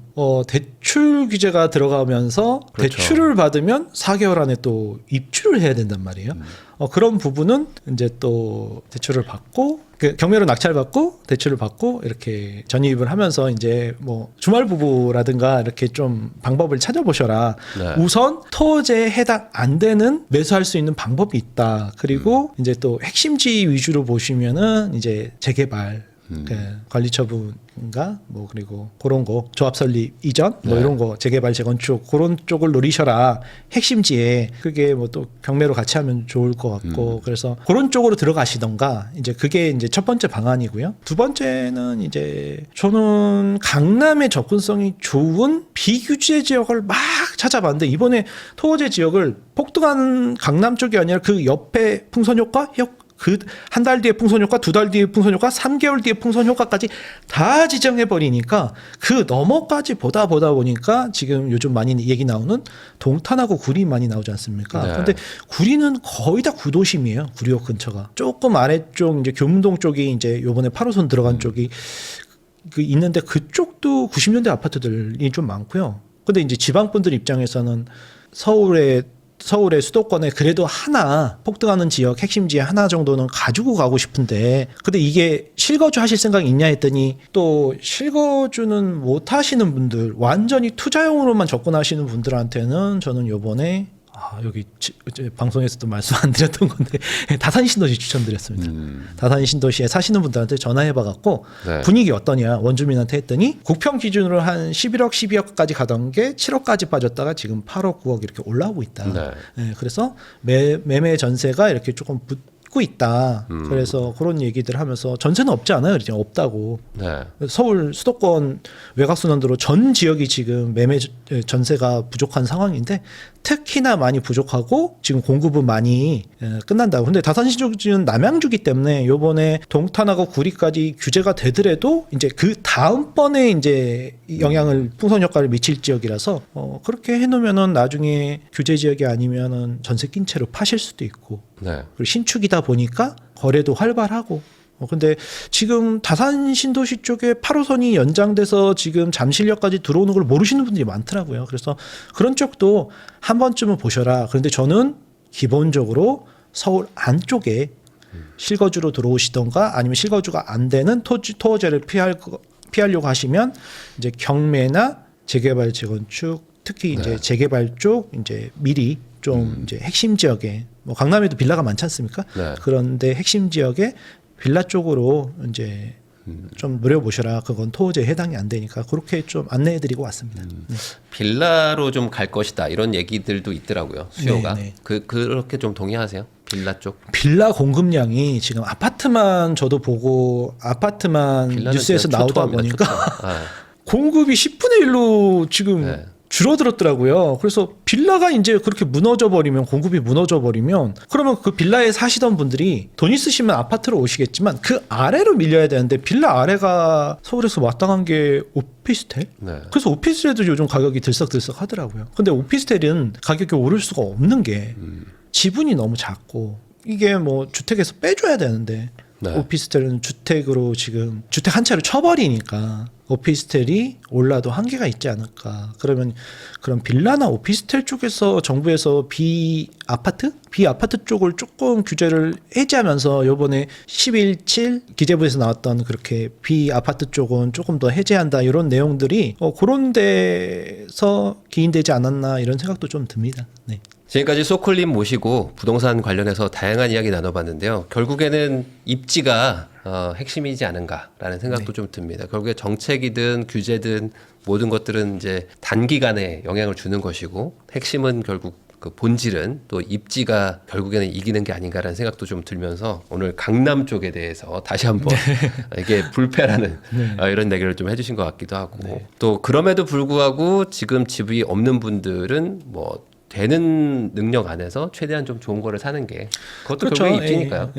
대출 규제가 들어가면서 그렇죠. 대출을 받으면 4개월 안에 또 입주를 해야 된단 말이에요. 그런 부분은 이제 또 대출을 받고 그 경매로 낙찰받고 대출을 받고 이렇게 전입을 하면서 이제 뭐 주말 부부라든가 이렇게 좀 방법을 찾아보셔라. 네. 우선 토지에 해당 안 되는 매수할 수 있는 방법이 있다. 그리고 이제 또 핵심지 위주로 보시면은 이제 재개발 그 관리처분인가 뭐 그리고 그런 거 조합 설립 이전 뭐 네. 이런 거 재개발 재건축 그런 쪽을 노리셔라. 핵심지에 그게 뭐 또 경매로 같이 하면 좋을 것 같고 그래서 그런 쪽으로 들어가시던가 이제 그게 이제 첫 번째 방안이고요. 두 번째는 이제 저는 강남의 접근성이 좋은 비규제 지역을 막 찾아봤는데 이번에 토호제 지역을 폭등하는 강남 쪽이 아니라 그 옆에 풍선효과 그 한 달 뒤에 풍선 효과, 2달 뒤에 풍선 효과, 3개월 뒤에 풍선 효과까지 다 지정해 버리니까 그 너머까지 보다 보니까 지금 요즘 많이 얘기 나오는 동탄하고 구리 많이 나오지 않습니까? 네. 근데 구리는 거의 다 구도심이에요. 구리역 근처가. 조금 아래쪽 이제 교문동 쪽이 이제 요번에 8호선 들어간 쪽이 그 있는데 그쪽도 90년대 아파트들이 좀 많고요. 근데 이제 지방 분들 입장에서는 서울의 수도권에 그래도 하나 폭등하는 지역 핵심지에 하나 정도는 가지고 가고 싶은데 근데 이게 실거주 하실 생각이 있냐 했더니 또 실거주는 못 하시는 분들 완전히 투자용으로만 접근하시는 분들한테는 저는 요번에 여기 이제 방송에서도 말씀 안 드렸던 건데 다산 신도시 추천드렸습니다. 다산 신도시에 사시는 분들한테 전화해봐갖고 네. 분위기 어떠냐 원주민한테 했더니 국평 기준으로 한 11억, 12억까지 가던 게 7억까지 빠졌다가 지금 8억, 9억 이렇게 올라오고 있다. 네. 네, 그래서 매매 전세가 이렇게 조금 붙고 있다. 그래서 그런 얘기들 하면서 전세는 없지 않아요. 이제 없다고. 네. 서울 수도권 외곽순환도로 전 지역이 지금 매매 전세가 부족한 상황인데 특히나 많이 부족하고 지금 공급은 많이 끝난다고. 근데 다산신도시는 남양주기 때문에 요번에 동탄하고 구리까지 규제가 되더라도 이제 그 다음번에 이제 영향을 풍선 효과를 미칠 지역이라서 그렇게 해놓으면은 나중에 규제 지역이 아니면은 전세 낀 채로 파실 수도 있고 네. 그리고 신축이다 보니까 거래도 활발하고 근데 지금 다산 신도시 쪽에 8호선이 연장돼서 지금 잠실역까지 들어오는 걸 모르시는 분들이 많더라고요. 그래서 그런 쪽도 한 번쯤은 보셔라. 그런데 저는 기본적으로 서울 안쪽에 실거주로 들어오시던가 아니면 실거주가 안 되는 토지를 피하려고 하시면 이제 경매나 재개발 재건축 특히 이제 재개발 쪽 이제 미리 좀 이제 핵심 지역에 뭐 강남에도 빌라가 많지 않습니까? 네. 그런데 핵심 지역에 빌라 쪽으로 이제 좀 노려보셔라. 그건 토지에 해당이 안 되니까 그렇게 좀 안내해드리고 왔습니다. 네. 빌라로 좀 갈 것이다 이런 얘기들도 있더라고요. 수요가. 네, 그렇게 좀 동의하세요? 빌라 쪽? 빌라 공급량이 지금 아파트만 저도 보고 아파트만 빌라는 뉴스에서 그냥 나오다 초토화입니다, 보니까 초토화. 아, 공급이 10분의 1로 지금 네. 줄어들었더라고요. 그래서 빌라가 이제 그렇게 무너져 버리면 공급이 무너져 버리면 그러면 그 빌라에 사시던 분들이 돈 있으시면 아파트로 오시겠지만 그 아래로 밀려야 되는데 빌라 아래가 서울에서 마땅한 게 오피스텔? 네. 그래서 오피스텔도 요즘 가격이 들썩들썩 하더라고요. 근데 오피스텔은 가격이 오를 수가 없는 게 지분이 너무 작고 이게 뭐 주택에서 빼줘야 되는데 네. 오피스텔은 주택으로 지금 주택 한 채로 쳐버리니까 오피스텔이 올라도 한계가 있지 않을까. 그러면 그런 빌라나 오피스텔 쪽에서 정부에서 비아파트 쪽을 조금 규제를 해제하면서 요번에 11.7 기재부에서 나왔던 그렇게 비아파트 쪽은 조금 더 해제한다 이런 내용들이 그런 데서 기인되지 않았나 이런 생각도 좀 듭니다. 네. 지금까지 소콜님 모시고 부동산 관련해서 다양한 이야기 나눠봤는데요. 결국에는 입지가 핵심이지 않은가라는 생각도 좀 듭니다. 결국에 정책이든 규제든 모든 것들은 이제 단기간에 영향을 주는 것이고 핵심은 결국 그 본질은 또 입지가 결국에는 이기는 게 아닌가라는 생각도 좀 들면서 오늘 강남 쪽에 대해서 다시 한번 이게 불패라는 이런 얘기를 좀 해주신 것 같기도 하고 또 그럼에도 불구하고 지금 집이 없는 분들은 뭐 되는 능력 안에서 최대한 좀 좋은 거를 사는 게 그것도 그렇죠. 결국에 입지니까요.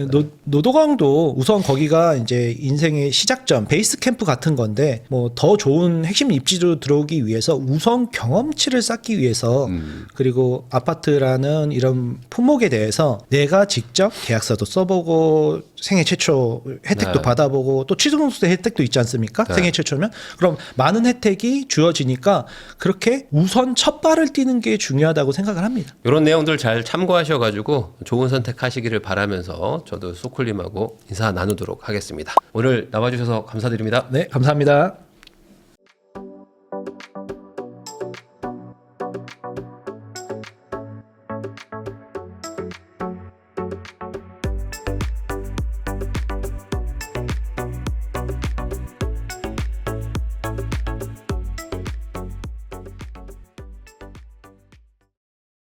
노도강도 우선 거기가 이제 인생의 시작점, 베이스 캠프 같은 건데 뭐 더 좋은 핵심 입지로 들어오기 위해서 우선 경험치를 쌓기 위해서 그리고 아파트라는 이런 품목에 대해서 내가 직접 계약서도 써보고 생애 최초 혜택도 네. 받아보고 또 취득세 혜택도 있지 않습니까? 네. 생애 최초면 그럼 많은 혜택이 주어지니까 그렇게 우선 첫 발을 띄는 게 중요하다고 생각을 합니다. 이런 내용들 잘 참고하셔가지고 좋은 선택하시기를 바라면서 저도 소콜님하고 인사 나누도록 하겠습니다. 오늘 나와주셔서 감사드립니다. 네, 감사합니다.